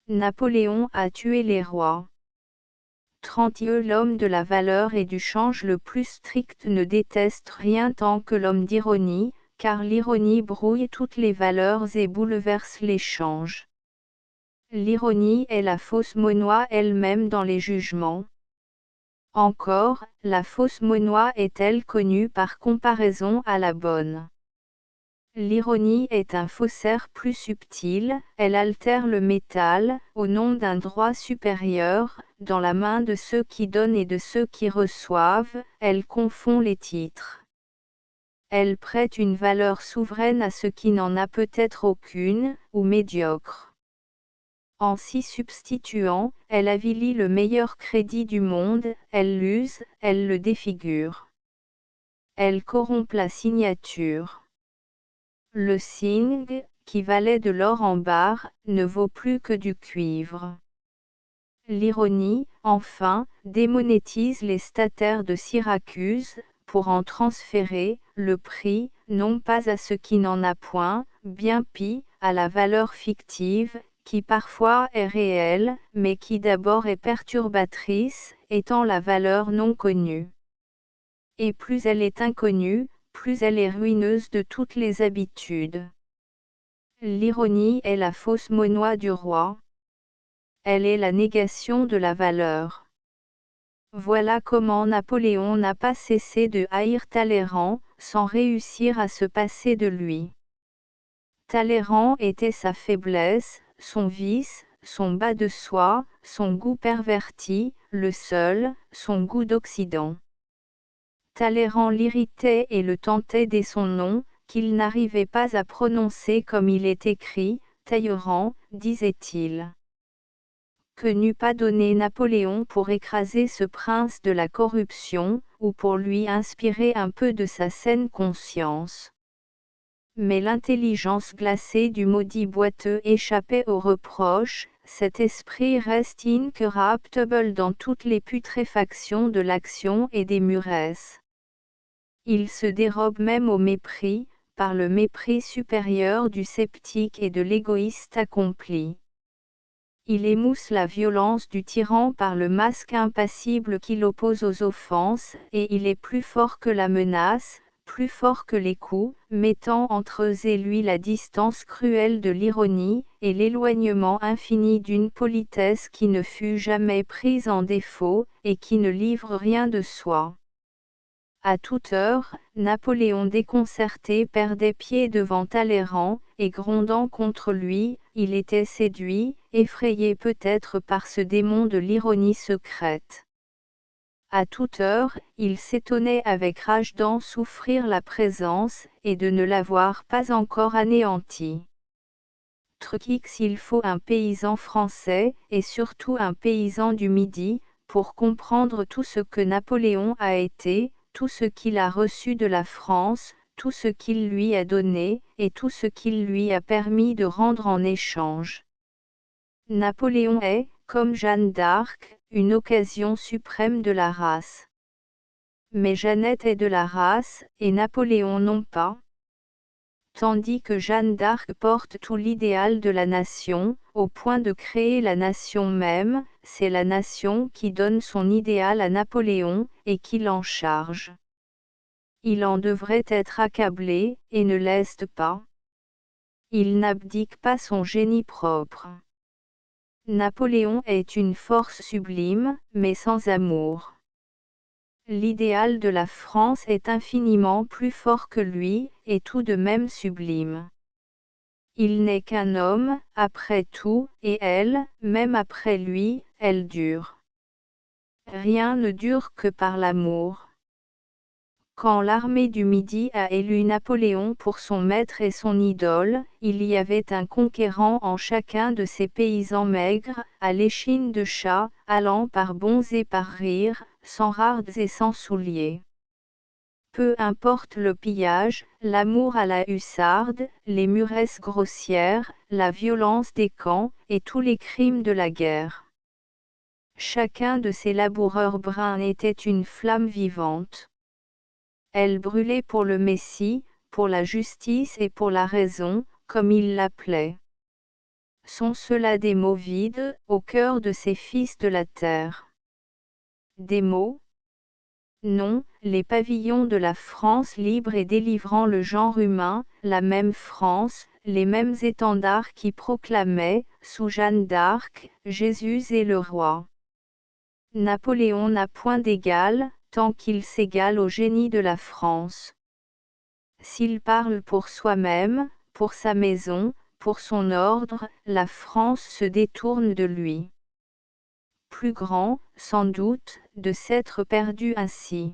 Napoléon a tué les rois. 30 L'homme de la valeur et du change le plus strict ne déteste rien tant que l'homme d'ironie, car l'ironie brouille toutes les valeurs et bouleverse l'échange. L'ironie est la fausse monnaie elle-même dans les jugements. Encore, la fausse monnaie est-elle connue par comparaison à la bonne? L'ironie est un faussaire plus subtil, elle altère le métal, au nom d'un droit supérieur, dans la main de ceux qui donnent et de ceux qui reçoivent, elle confond les titres. Elle prête une valeur souveraine à ce qui n'en a peut-être aucune, ou médiocre. En s'y substituant, elle avilit le meilleur crédit du monde, elle l'use, elle le défigure. Elle corrompt la signature. Le signe, qui valait de l'or en barre, ne vaut plus que du cuivre. L'ironie, enfin, démonétise les stataires de Syracuse, pour en transférer le prix, non pas à ce qui n'en a point, bien pis, à la valeur fictive, qui parfois est réelle, mais qui d'abord est perturbatrice, étant la valeur non connue. Et plus elle est inconnue, plus elle est ruineuse de toutes les habitudes. L'ironie est la fausse monnaie du roi. Elle est la négation de la valeur. Voilà comment Napoléon n'a pas cessé de haïr Talleyrand, sans réussir à se passer de lui. Talleyrand était sa faiblesse, son vice, son bas de soie, son goût perverti, le seul, son goût d'Occident. Talleyrand l'irritait et le tentait dès son nom, qu'il n'arrivait pas à prononcer comme il est écrit, Talleyrand, disait-il. Que n'eût pas donné Napoléon pour écraser ce prince de la corruption, ou pour lui inspirer un peu de sa saine conscience. Mais l'intelligence glacée du maudit boiteux échappait aux reproches, cet esprit reste incorruptible dans toutes les putréfactions de l'action et des muresses. Il se dérobe même au mépris, par le mépris supérieur du sceptique et de l'égoïste accompli. Il émousse la violence du tyran par le masque impassible qu'il oppose aux offenses, et il est plus fort que la menace, plus fort que les coups, mettant entre eux et lui la distance cruelle de l'ironie, et l'éloignement infini d'une politesse qui ne fut jamais prise en défaut, et qui ne livre rien de soi. À toute heure, Napoléon déconcerté perdait pied devant Talleyrand, et grondant contre lui, il était séduit, effrayé peut-être par ce démon de l'ironie secrète. À toute heure, il s'étonnait avec rage d'en souffrir la présence, et de ne l'avoir pas encore anéanti. Truquix, il faut un paysan français, et surtout un paysan du Midi, pour comprendre tout ce que Napoléon a été, tout ce qu'il a reçu de la France, tout ce qu'il lui a donné, et tout ce qu'il lui a permis de rendre en échange. Napoléon est, comme Jeanne d'Arc, une occasion suprême de la race. Mais Jeannette est de la race, et Napoléon non pas. Tandis que Jeanne d'Arc porte tout l'idéal de la nation, au point de créer la nation même, c'est la nation qui donne son idéal à Napoléon, et qui l'en charge. Il en devrait être accablé, et ne l'est pas. Il n'abdique pas son génie propre. Napoléon est une force sublime, mais sans amour. L'idéal de la France est infiniment plus fort que lui, et tout de même sublime. Il n'est qu'un homme, après tout, et elle, même après lui, elle dure. Rien ne dure que par l'amour. Quand l'armée du Midi a élu Napoléon pour son maître et son idole, il y avait un conquérant en chacun de ces paysans maigres, à l'échine de chat, allant par bons et par rires, sans rardes et sans souliers. Peu importe le pillage, l'amour à la hussarde, les muresses grossières, la violence des camps, et tous les crimes de la guerre. Chacun de ces laboureurs bruns était une flamme vivante. Elle brûlait pour le Messie, pour la justice et pour la raison, comme il l'appelait. Sont ceux-là des mots vides, au cœur de ces fils de la terre? Des mots? Non, les pavillons de la France libre et délivrant le genre humain, la même France, les mêmes étendards qui proclamaient, sous Jeanne d'Arc, Jésus est le roi. Napoléon n'a point d'égal, tant qu'il s'égale au génie de la France. S'il parle pour soi-même, pour sa maison, pour son ordre, la France se détourne de lui. Plus grand, sans doute, de s'être perdu ainsi.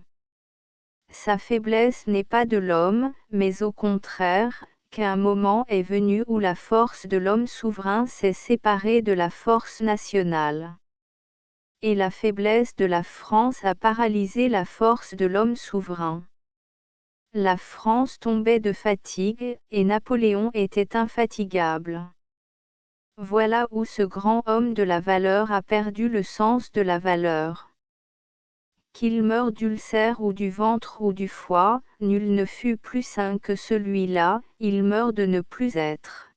Sa faiblesse n'est pas de l'homme, mais au contraire, qu'un moment est venu où la force de l'homme souverain s'est séparée de la force nationale. Et la faiblesse de la France a paralysé la force de l'homme souverain. La France tombait de fatigue, et Napoléon était infatigable. Voilà où ce grand homme de la valeur a perdu le sens de la valeur. Qu'il meure d'ulcère ou du ventre ou du foie, nul ne fut plus sain que celui-là, il meurt de ne plus être.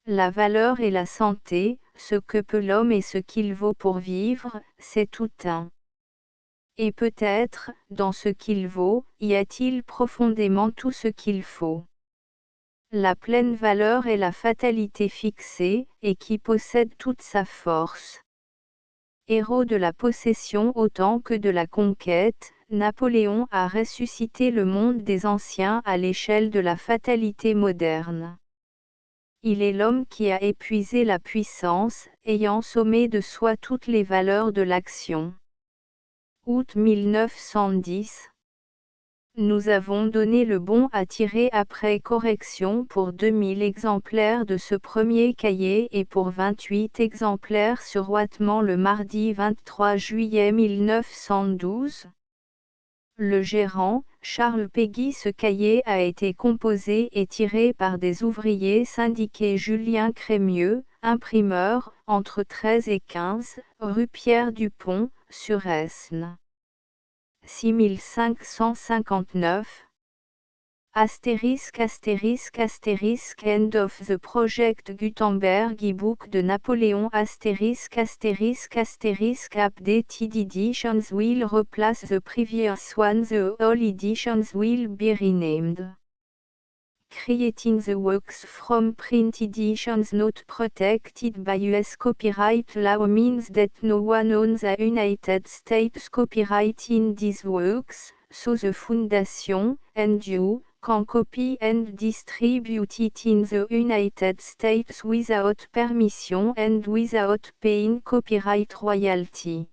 La valeur et la santé, ce que peut l'homme et ce qu'il vaut pour vivre, c'est tout un. Et peut-être, dans ce qu'il vaut, y a-t-il profondément tout ce qu'il faut. La pleine valeur est la fatalité fixée, et qui possède toute sa force. Héros de la possession autant que de la conquête, Napoléon a ressuscité le monde des anciens à l'échelle de la fatalité moderne. Il est l'homme qui a épuisé la puissance, ayant sommé de soi toutes les valeurs de l'action. Août 1910. Nous avons donné le bon à tirer après correction pour 2000 exemplaires de ce premier cahier et pour 28 exemplaires sur Ouattement le mardi 23 juillet 1912. Le gérant, Charles Péguy. Ce cahier a été composé et tiré par des ouvriers syndiqués. Julien Crémieux, imprimeur, entre 13 et 15, rue Pierre-Dupont, sur Esne. 6559. End of the Project Gutenberg e-book de Napoléon updated editions will replace the previous one. The all editions will be renamed. Creating the works from print editions not protected by US copyright law means that no one owns the United States copyright in these works, so the Foundation, and you, can copy and distribute it in the United States without permission and without paying copyright royalty.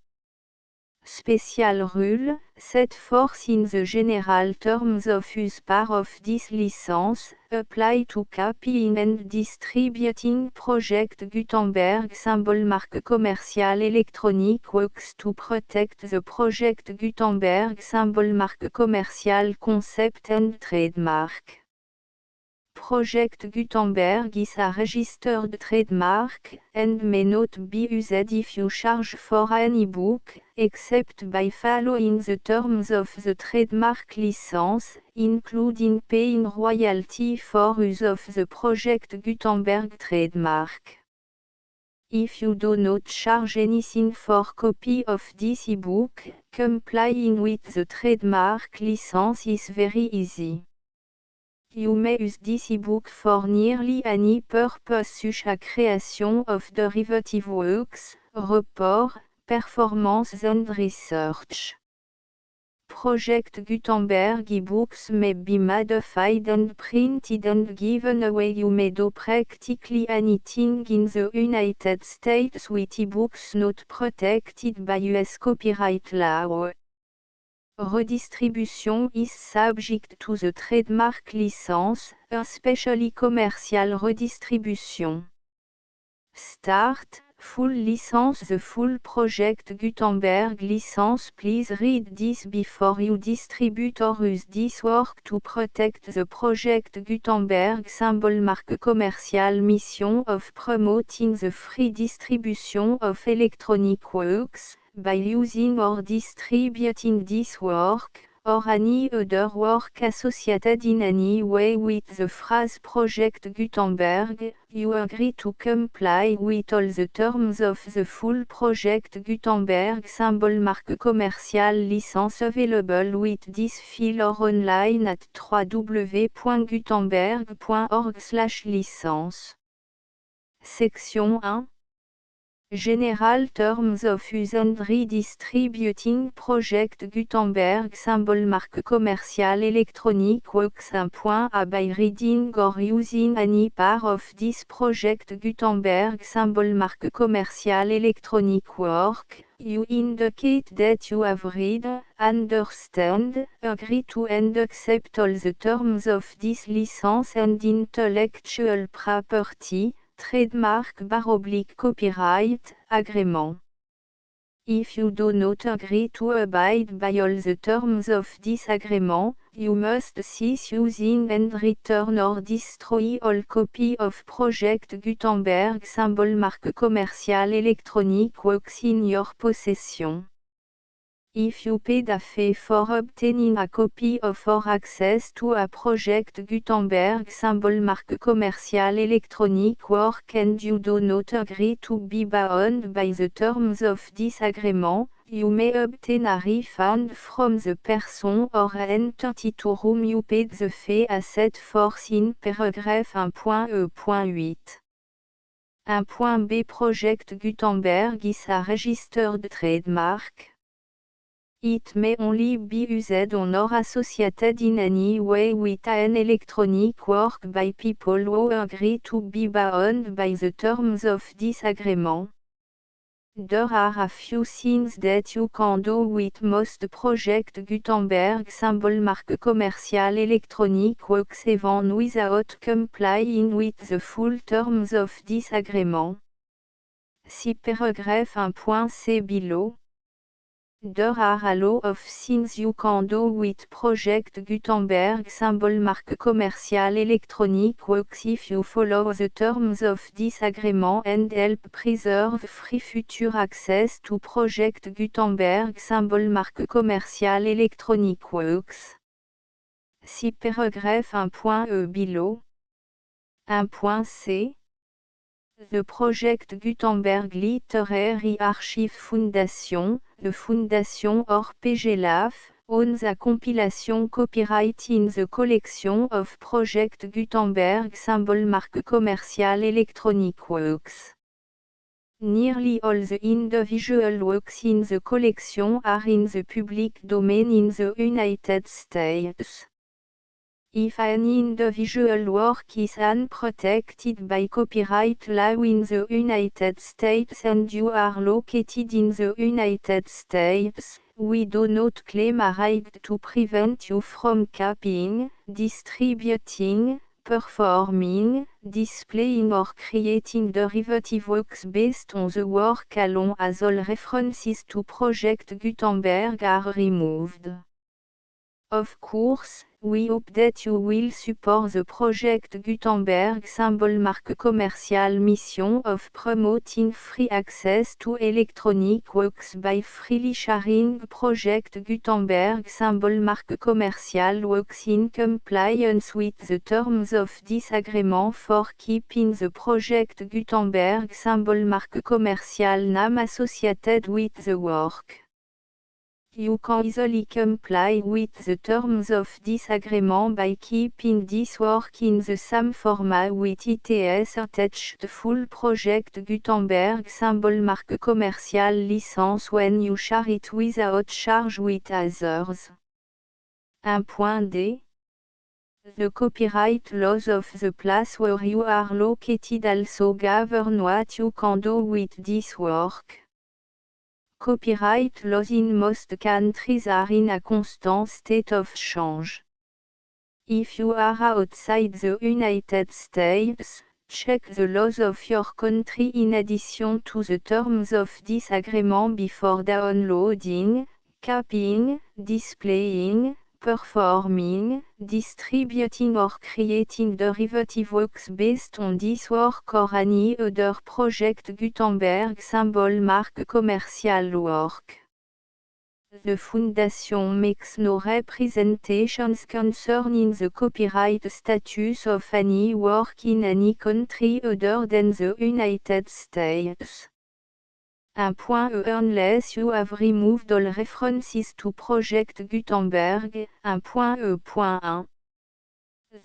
Special rule, set forth in the general terms of use part of this license, apply to copying and distributing Project Gutenberg symbol marque commercial electronic works to protect the Project Gutenberg symbol marque commercial concept and trademark. Project Gutenberg is a registered trademark, and may not be used if you charge for an e-book, except by following the terms of the trademark license, including paying royalty for use of the Project Gutenberg trademark. If you do not charge anything for copy of this e-book, complying with the trademark license is very easy. You may use this e-book for nearly any purpose such as creation of derivative works, report, performance and research. Project Gutenberg e-books may be modified and printed and given away. You may do practically anything in the United States with e-books not protected by US copyright law. Redistribution is subject to the trademark license, especially commercial redistribution. Start, full license. The full Project Gutenberg license. Please read this before you distribute or use this work to protect the Project Gutenberg symbol marque commercial. Mission of promoting the free distribution of electronic works, by using or distributing this work, or any other work associated in any way with the phrase Project Gutenberg, you agree to comply with all the terms of the full Project Gutenberg symbol marque commercial license available with this file or online at www.gutenberg.org/licence. Section 1. General Terms of Use and Redistributing Project Gutenberg symbol marque commercial electronic works. 1.a By reading or using any part of this Project Gutenberg symbol marque commercial electronic work, you indicate that you have read, understand, agree to and accept all the terms of this license and intellectual property, trademark / copyright, agrément. If you do not agree to abide by all the terms of this agreement, you must cease using and return or destroy all copy of Project Gutenberg symbol marque commerciale électronique works in your possession. If you paid a fee for obtaining a copy of or access to a Project Gutenberg symbol marque commerciale électronique work and you do not agree to be bound by the terms of this agreement, you may obtain a refund from the person or entity to whom you paid the fee as set forth in paragraph 1.e.8. 1.b Project Gutenberg is a registered trademark. It may only be used on or associated in any way with an electronic work by people who agree to be bound by the terms of this agreement. There are a few things that you can do with most Project Gutenberg symbol marque commerciale électronique works even without complying with the full terms of this agreement. See paragraph 1.c below. There are a lot of things you can do with Project Gutenberg symbol marque commerciale électronique works if you follow the terms of this agreement and help preserve free future access to Project Gutenberg symbol marque commerciale électronique works. See paragraph 1.e below. 1.c The Project Gutenberg Literary Archive Foundation, the Foundation or PGLAF, owns a compilation copyright in the collection of Project Gutenberg symbol marque commerciale électronique works. Nearly all the individual works in the collection are in the public domain in the United States. If an individual work is unprotected by copyright law in the United States and you are located in the United States, we do not claim a right to prevent you from copying, distributing, performing, displaying or creating derivative works based on the work alone as all references to Project Gutenberg are removed. Of course, we hope that you will support the Project Gutenberg symbol marque commerciale mission of promoting free access to electronic works by freely sharing Project Gutenberg symbol marque commerciale works in compliance with the terms of this agreement for keeping the Project Gutenberg symbol marque commerciale name associated with the work. You can easily comply with the terms of this agreement by keeping this work in the same format with its attached full Project Gutenberg symbol marque commerciale license when you share it without charge with others. 1.d The copyright laws of the place where you are located also govern what you can do with this work. Copyright laws in most countries are in a constant state of change. If you are outside the United States, check the laws of your country in addition to the terms of this agreement before downloading, copying, displaying, performing, distributing or creating derivative works based on this work or any other Project Gutenberg symbol marque commercial work. The Foundation makes no representations concerning the copyright status of any work in any country other than the United States. 1.e Unless you have removed all references to Project Gutenberg, 1.e.1.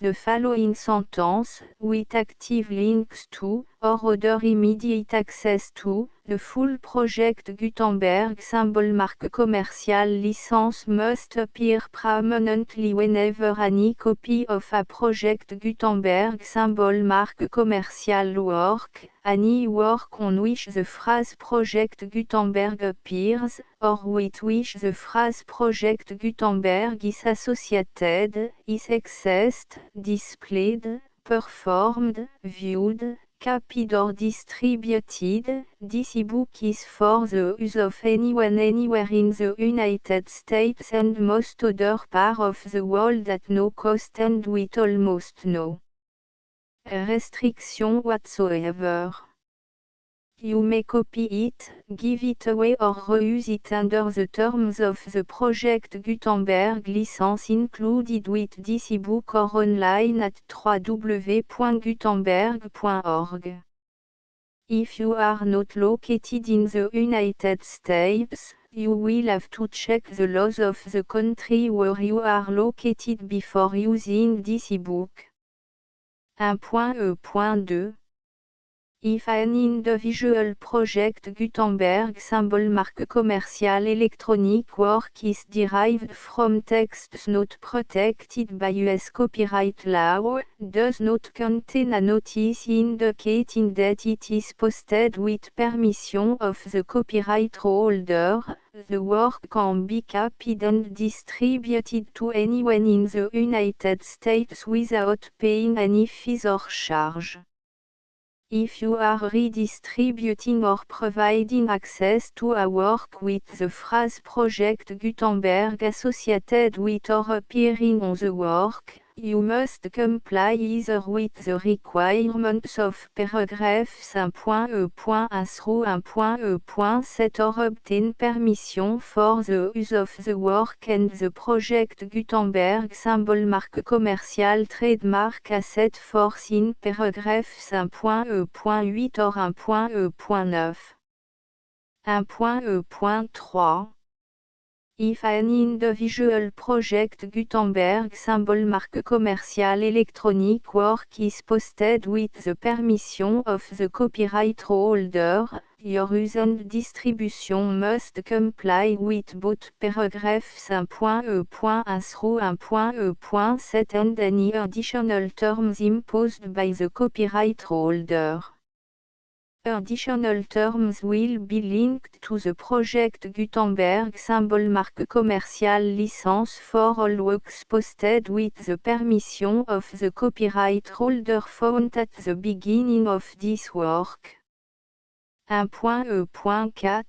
The following sentence, with active links to, or other immediate access to, the full Project Gutenberg symbol marque commerciale license must appear prominently whenever any copy of a Project Gutenberg symbol marque commerciale work, any work on which the phrase Project Gutenberg appears, or with which the phrase Project Gutenberg is associated, is accessed, displayed, performed, viewed, copied or distributed. This ebook is for the use of anyone anywhere in the United States and most other parts of the world at no cost and with almost no restriction whatsoever. You may copy it, give it away or reuse it under the terms of the Project Gutenberg license included with this ebook or online at www.gutenberg.org. If you are not located in the United States, you will have to check the laws of the country where you are located before using this ebook. 1.E.2 If an individual project Gutenberg symbol marque commercial electronic work is derived from texts not protected by US copyright law, does not contain a notice indicating that it is posted with permission of the copyright holder, the work can be copied and distributed to anyone in the United States without paying any fees or charge. If you are redistributing or providing access to a work with the phrase Project Gutenberg associated with or appearing on the work, you must comply either with the requirements of paragraphs 1.E.1 through 1.E.7 or obtain permission for the use of the work and the Project Gutenberg symbol marque commercial trademark asset force in paragraphs 1.E.8 or 1.E.9. 1.E.3 If an individual project Gutenberg symbol marque commercial electronic work is posted with the permission of the copyright holder, your use and distribution must comply with both paragraphs 1.E.1 through 1.E.7 and any additional terms imposed by the copyright holder. Additional terms will be linked to the Project Gutenberg symbol marque commercial license for all works posted with the permission of the copyright holder found at the beginning of this work. 1.E.4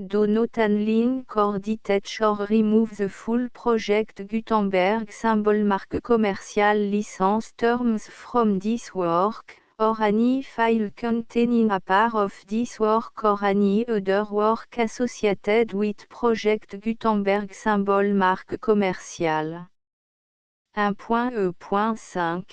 Do not unlink or detach or remove the full Project Gutenberg symbol marque commercial license terms from this work, or any file containing a part of this work or any other work associated with Project Gutenberg symbol marque commercial. 1.E.5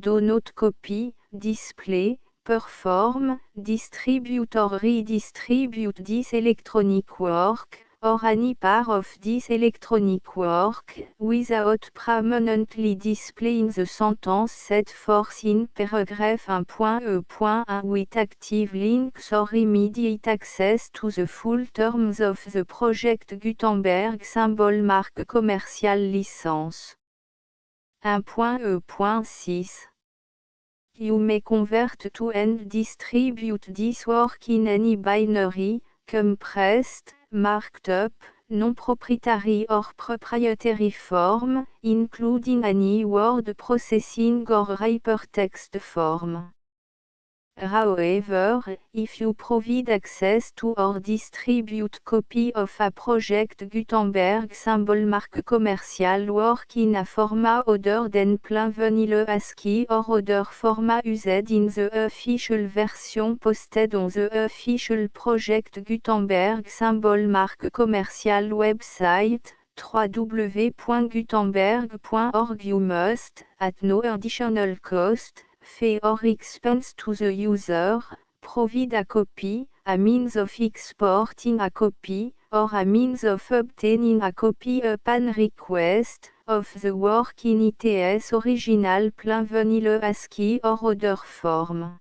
Do not copy, display, perform, distribute or redistribute this electronic work, or any part of this electronic work, without permanently displaying the sentence set forth in paragraph 1.E.1 with active links or immediate access to the full terms of the Project Gutenberg symbol marque commercial license. 1.E.6 You may convert to and distribute this work in any binary, compressed, marked up, non-proprietary or proprietary form, including any word processing or hypertext form. However, if you provide access to or distribute copy of a Project Gutenberg symbol marque commercial work in a format other than plain vanilla ASCII or other format used in the official version posted on the official Project Gutenberg symbol marque commercial website, www.gutenberg.org you must, at no additional cost, fee or expense to the user, provide a copy, a means of exporting a copy, or a means of obtaining a copy upon request, of the work in its original plain vanilla ASCII or other form.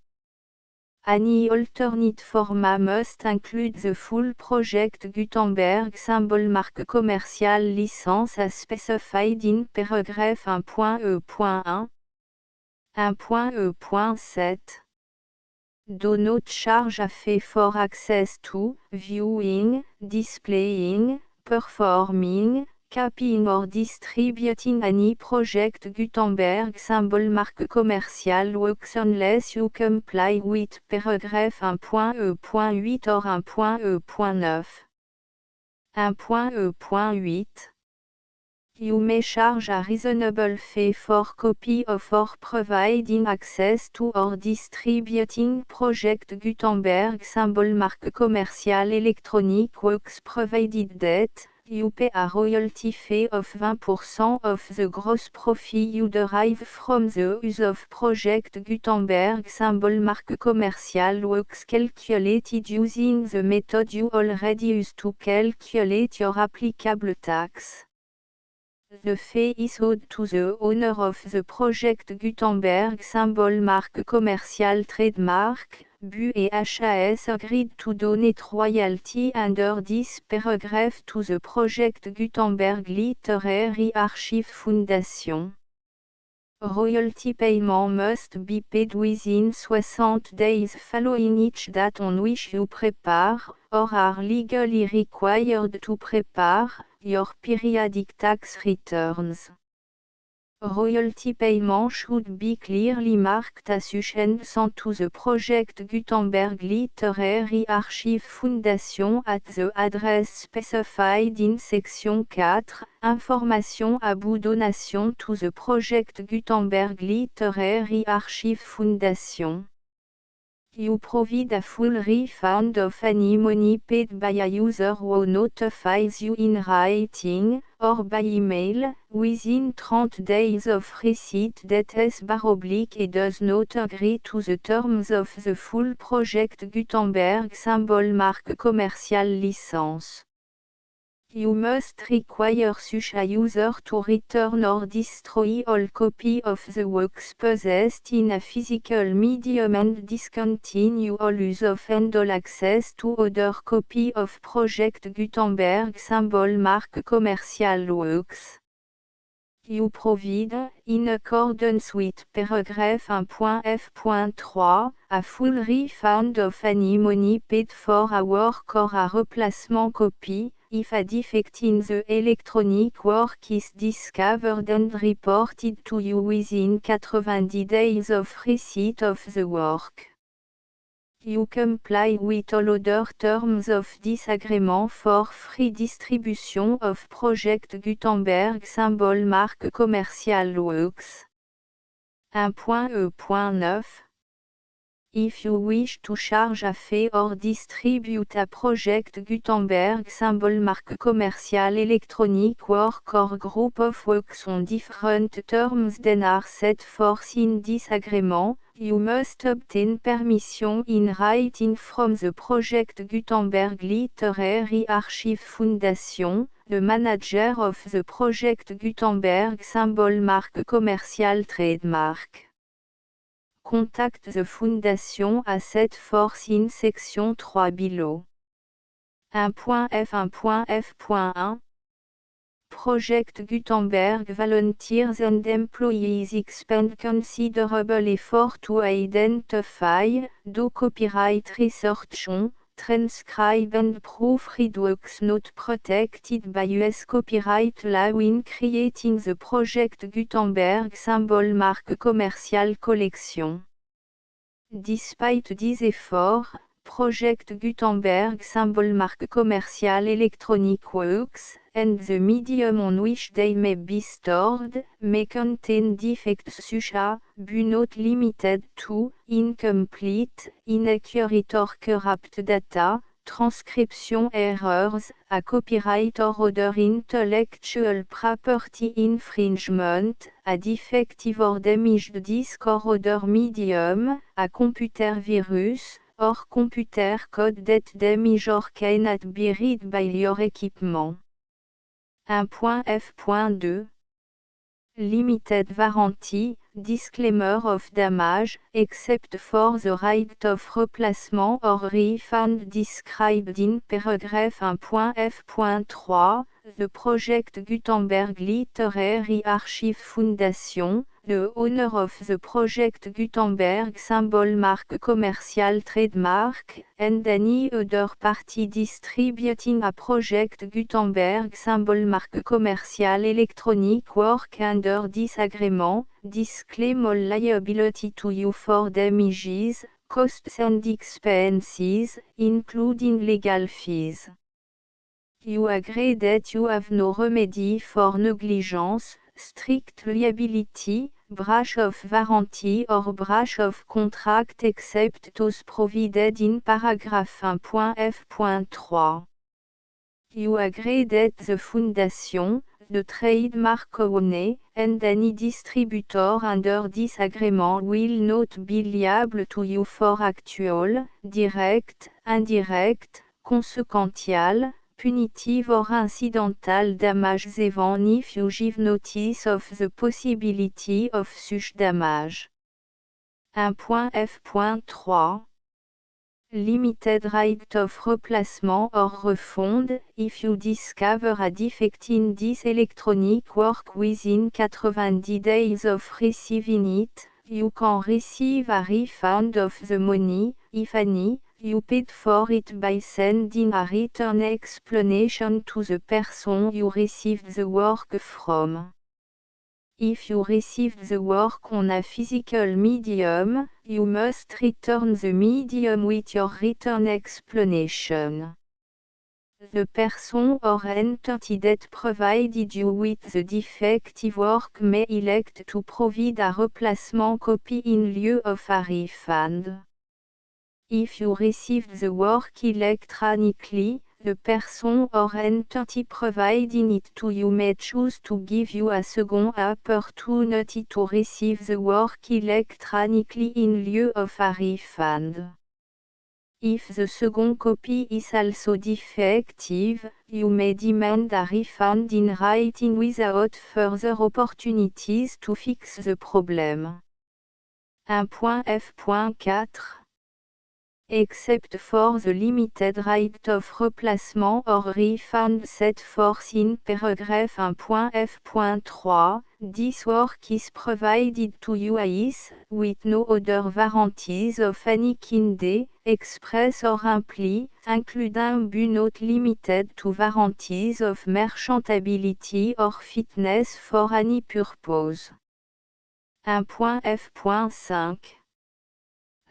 Any alternate format must include the full Project Gutenberg symbol marque commercial license as specified in paragraph 1.E.1. 1.E.7 Do not charge a fee for access to, viewing, displaying, performing, copying or distributing any project Gutenberg symbol marque commerciale works unless you comply with paragraphe 1.e.8 or 1.e.9. 1.e.8 You may charge a reasonable fee for copy of or providing access to or distributing project Gutenberg symbol marque commerciale electronic works provided that you pay a royalty fee of 20% of the gross profit you derive from the use of project Gutenberg symbol marque commerciale works calculated using the method you already use to calculate your applicable tax. The fee is owed to the owner of the project Gutenberg symbol marque commerciale trademark. Bu et HAS agreed to donate royalty under this paragraph to the project Gutenberg Literary Archive Foundation. Royalty payment must be paid within 60 days following each date on which you prepare, or are legally required to prepare, your periodic tax returns. Royalty payment should be clearly marked association to the project Gutenberg Literary Archive Foundation at the address specified in section 4, Information about donation to the project Gutenberg Literary Archive Foundation. You provide a full refund of any money paid by a user who notifies you in writing, or by email, within 30 days of receipt that /et does not agree to the terms of the full project Gutenberg symbol marque commerciale license. You must require such a user to return or destroy all copy of the works possessed in a physical medium and discontinue all use of and all access to other copy of project Gutenberg symbol marque commerciale works. You provide, in accordance with paragraph 1.f.3, a full refund of any money paid for a work or a replacement copy, if a defect in the electronic work is discovered and reported to you within 90 days of receipt of the work. You comply with all other terms of this agreement for free distribution of project Gutenberg symbol marque commerciale works. 1.e.9 If you wish to charge a fee or distribute a project Gutenberg symbol marque commerciale electronic work or group of works on different terms than are set forth in this agreement, you must obtain permission in writing from the project Gutenberg Literary Archive Foundation, the manager of the project Gutenberg symbol marque commerciale trademark. Contact the Foundation as set forth in section 3 below. 1.f.1.f.1 Project Gutenberg volunteers and employees expend considerable effort to identify, do copyright research on, transcribe and proofread works not protected by US copyright law in creating the project Gutenberg symbol marque commerciale collection. Despite these efforts, Project Gutenberg symbol marque commerciale electronic works, and the medium on which they may be stored, may contain defects such as, but not limited to, incomplete, inaccurate or corrupt data, transcription errors, a copyright or other intellectual property infringement, a defective or damaged disk or other medium, a computer virus, or computer code that damage or cannot be read by your equipment. 1.f.2 Limited warranty, disclaimer of damage, except for the right of replacement or refund described in paragraph 1.f.3, The Project Gutenberg Literary Archive Foundation, the owner of the Project Gutenberg symbol mark commercial trademark, and any other party distributing a Project Gutenberg symbol mark commercial electronic work under this agreement, disclaim all liability to you for damages, costs and expenses, including legal fees. You agree that you have no remedy for negligence, strict liability, breach of warranty or breach of contract except those provided in paragraph 1.f.3. You agree that the Foundation, the trademark owner, and any distributor under this agreement will not be liable to you for actual, direct, indirect, consequential, punitive or incidental damages even if you give notice of the possibility of such damage. 1.f.3 Limited right of replacement or refund, if you discover a defect in this electronic work within 90 days of receiving it, you can receive a refund of the money, if any, you paid for it by sending a written explanation to the person you received the work from. If you received the work on a physical medium, you must return the medium with your written explanation. The person or entity that provided you with the defective work may elect to provide a replacement copy in lieu of a refund. If you received the work electronically, the person or entity providing it to you may choose to give you a second opportunity to receive the work electronically in lieu of a refund. If the second copy is also defective, you may demand a refund in writing without further opportunities to fix the problem. 1.f.4 Except for the limited right of replacement or refund set forth in paragraph 1.f.3, this work is provided to you as, with no other warranties of any kind, express or imply, including but not limited to warranties of merchantability or fitness for any purpose. 1.f.5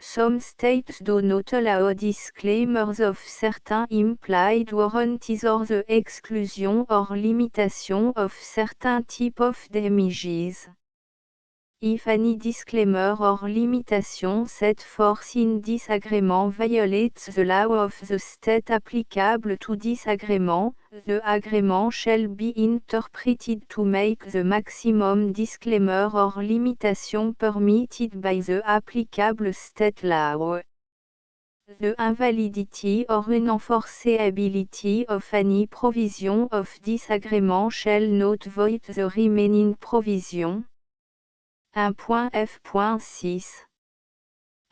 Some states do not allow disclaimers of certain implied warranties or the exclusion or limitation of certain type of damages. If any disclaimer or limitation set forth in this agreement violates the law of the state applicable to this agreement, the agreement shall be interpreted to make the maximum disclaimer or limitation permitted by the applicable state law. The invalidity or unenforceability of any provision of this agreement shall not void the remaining provision. 1.f.6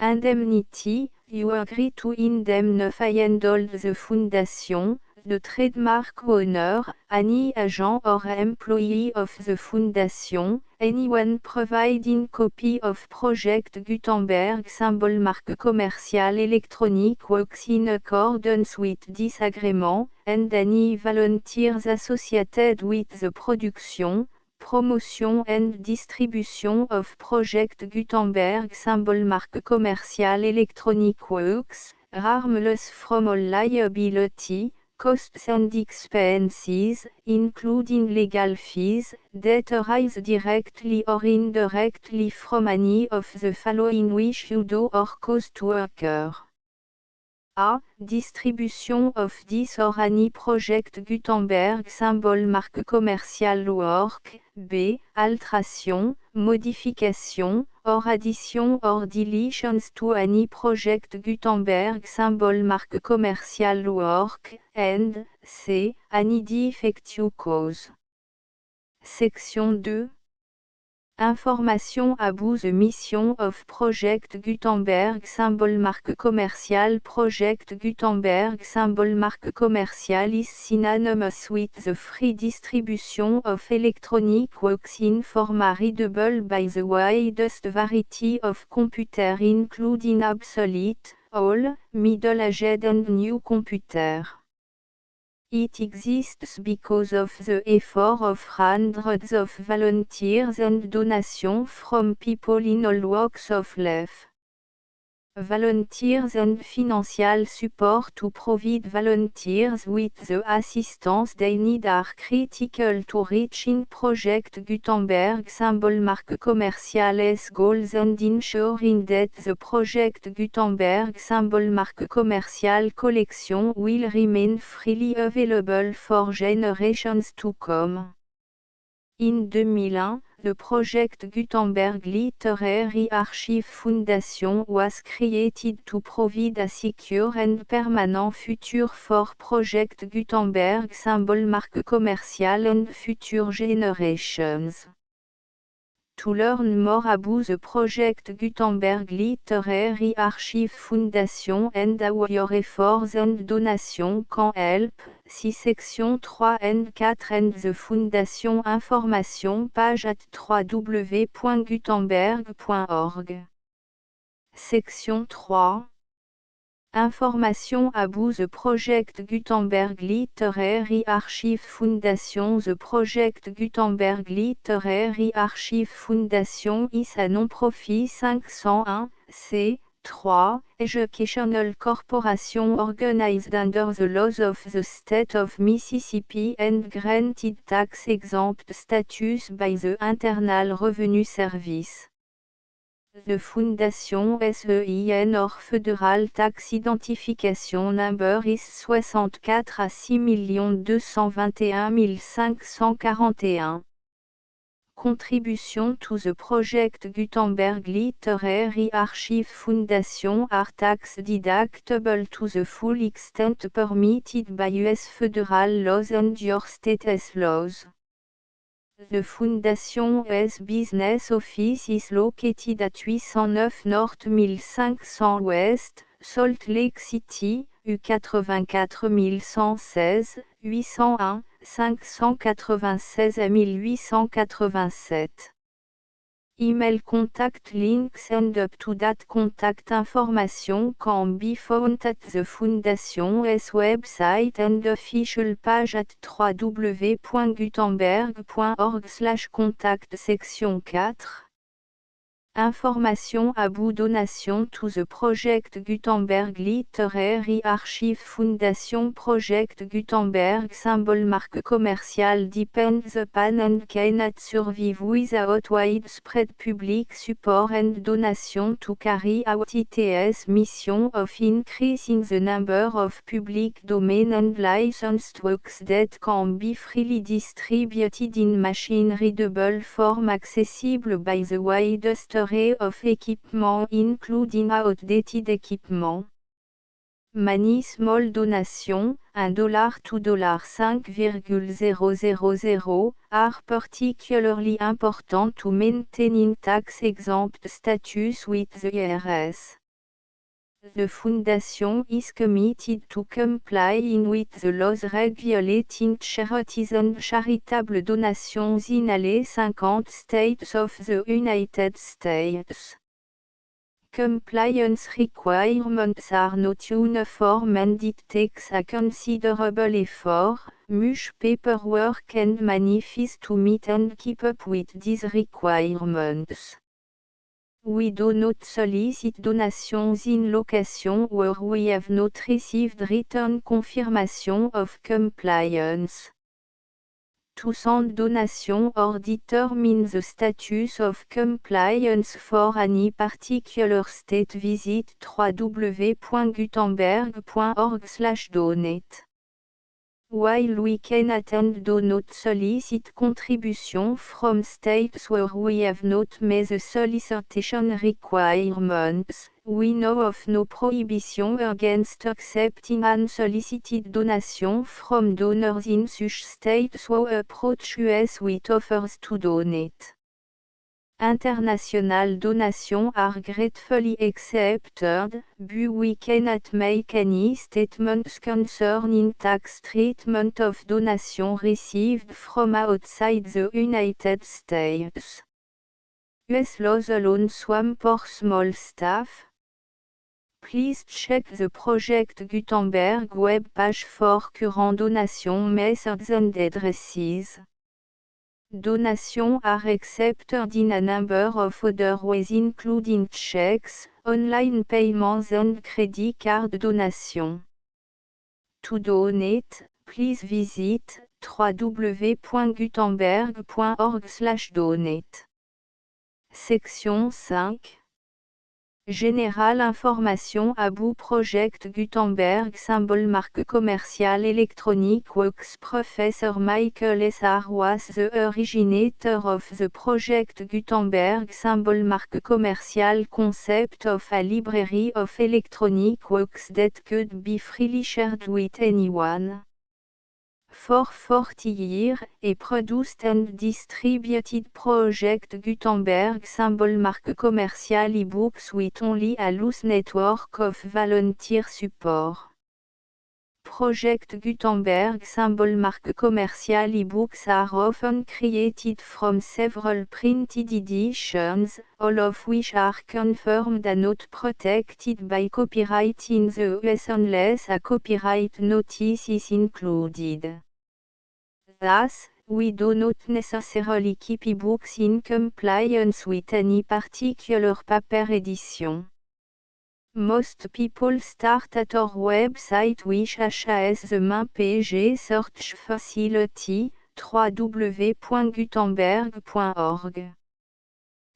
Indemnity, you agree to indemnify and hold the Foundation, the trademark owner, any agent or employee of the Foundation, anyone providing copy of Project Gutenberg symbol mark commercial electronic works in accordance with this agreement, and any volunteers associated with the production, promotion and distribution of Project Gutenberg symbol mark commercial electronic works, harmless from all liability, costs and expenses, including legal fees, that arise directly or indirectly from any of the following which you do or cause to occur. A. Distribution of this or any Project Gutenberg symbol mark commercial work. B. Alteration, modification, or addition or deletions to any Project Gutenberg symbol mark commercial work. And C. Any defective cause. Section 2. Information about the mission of Project Gutenberg symbol marque commerciale Project Gutenberg symbol marque commerciale is synonymous with the free distribution of electronic works in format readable by the widest variety of computer including obsolete, old, middle-aged and new computer. It exists because of the effort of hundreds of volunteers and donations from people in all walks of life. Volunteers and financial support to provide volunteers with the assistance they need are critical to reaching Project Gutenberg symbol marque commerciales goals and ensuring that the Project Gutenberg symbol marque commercial collection will remain freely available for generations to come. In 2001, the Project Gutenberg Literary Archive Foundation was created to provide a secure and permanent future for Project Gutenberg symbol marque commercial and future generations. To learn more about the Project Gutenberg Literary Archive Foundation and how your efforts and donations can help, see section 3 and 4 and the Foundation information page at www.gutenberg.org. Section 3. Information about the Project Gutenberg Literary Archive Foundation. The Project Gutenberg Literary Archive Foundation is a non-profit 501(c)(3) educational corporation organized under the laws of the state of Mississippi and granted tax-exempt status by the Internal Revenue Service. The Fondation SEIN or Federal Tax Identification Number is 64 à 6 221 541. Contribution to the Project Gutenberg Literary Archive Foundation are tax deductible to the full extent permitted by U.S. federal laws and your state's laws. The Foundation's business office is located at 809 North 1500 West, Salt Lake City, U84 116, 801, 596 à 1887. Email contact links and up-to-date contact information can be found at the Foundation's website and official page at www.gutenberg.org/contact section 4. Information about donation to the Project Gutenberg Literary Archive Foundation. Project Gutenberg symbol marque commercial depends upon and cannot survive without widespread public support and donation to carry out its mission of increasing the number of public domain and licensed works that can be freely distributed in machine-readable form accessible by the widest array of equipment including outdated equipment. Many small donations, $1 to $5,000, are particularly important to maintaining tax-exempt status with the IRS. The Foundation is committed to complying with the laws regulating charities and charitable donations in all 50 states of the United States. Compliance requirements are not uniform and it takes a considerable effort, much paperwork and money fees to meet and keep up with these requirements. We do not solicit donations in locations where we have not received written confirmation of compliance. To send donation or determine the status of compliance for any particular state, visit www.gutenberg.org/donate. While we cannot and do not solicit contribution from states where we have not met the solicitation requirements, we know of no prohibition against accepting unsolicited donation from donors in such states who approach us with offers to donate. International donations are gratefully accepted, but we cannot make any statements concerning tax treatment of donations received from outside the United States. US laws alone swamp for small staff. Please check the Project Gutenberg web page for current donation methods and addresses. Donations are accepted in a number of other ways including checks, online payments and credit card donation. To donate, please visit www.gutenberg.org/donate. Section 5. Général Information About Project Gutenberg Symbol Marque Commerciale Electronic Works Professor Michael S. R. was the originator of the Project Gutenberg Symbol Marque Commerciale concept of a library of electronic works that could be freely shared with anyone. For 40 years, he produced and distributed Project Gutenberg symbol marque commercial e-books with only a loose network of volunteer support. Project Gutenberg symbol marque commercial e-books are often created from several printed editions, all of which are confirmed and not protected by copyright in the US unless a copyright notice is included. Thus, we do not necessarily keep ebooks in compliance with any particular paper edition. Most people start at our website which has the main page search facility, www.gutenberg.org.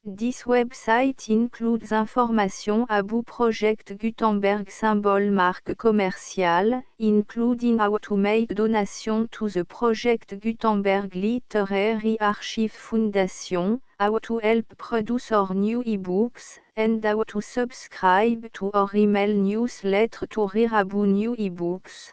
This website includes information about Project Gutenberg symbol marque commerciale, including how to make donation to the Project Gutenberg Literary Archive Foundation, how to help produce our new ebooks, and how to subscribe to our email newsletter to read about new ebooks.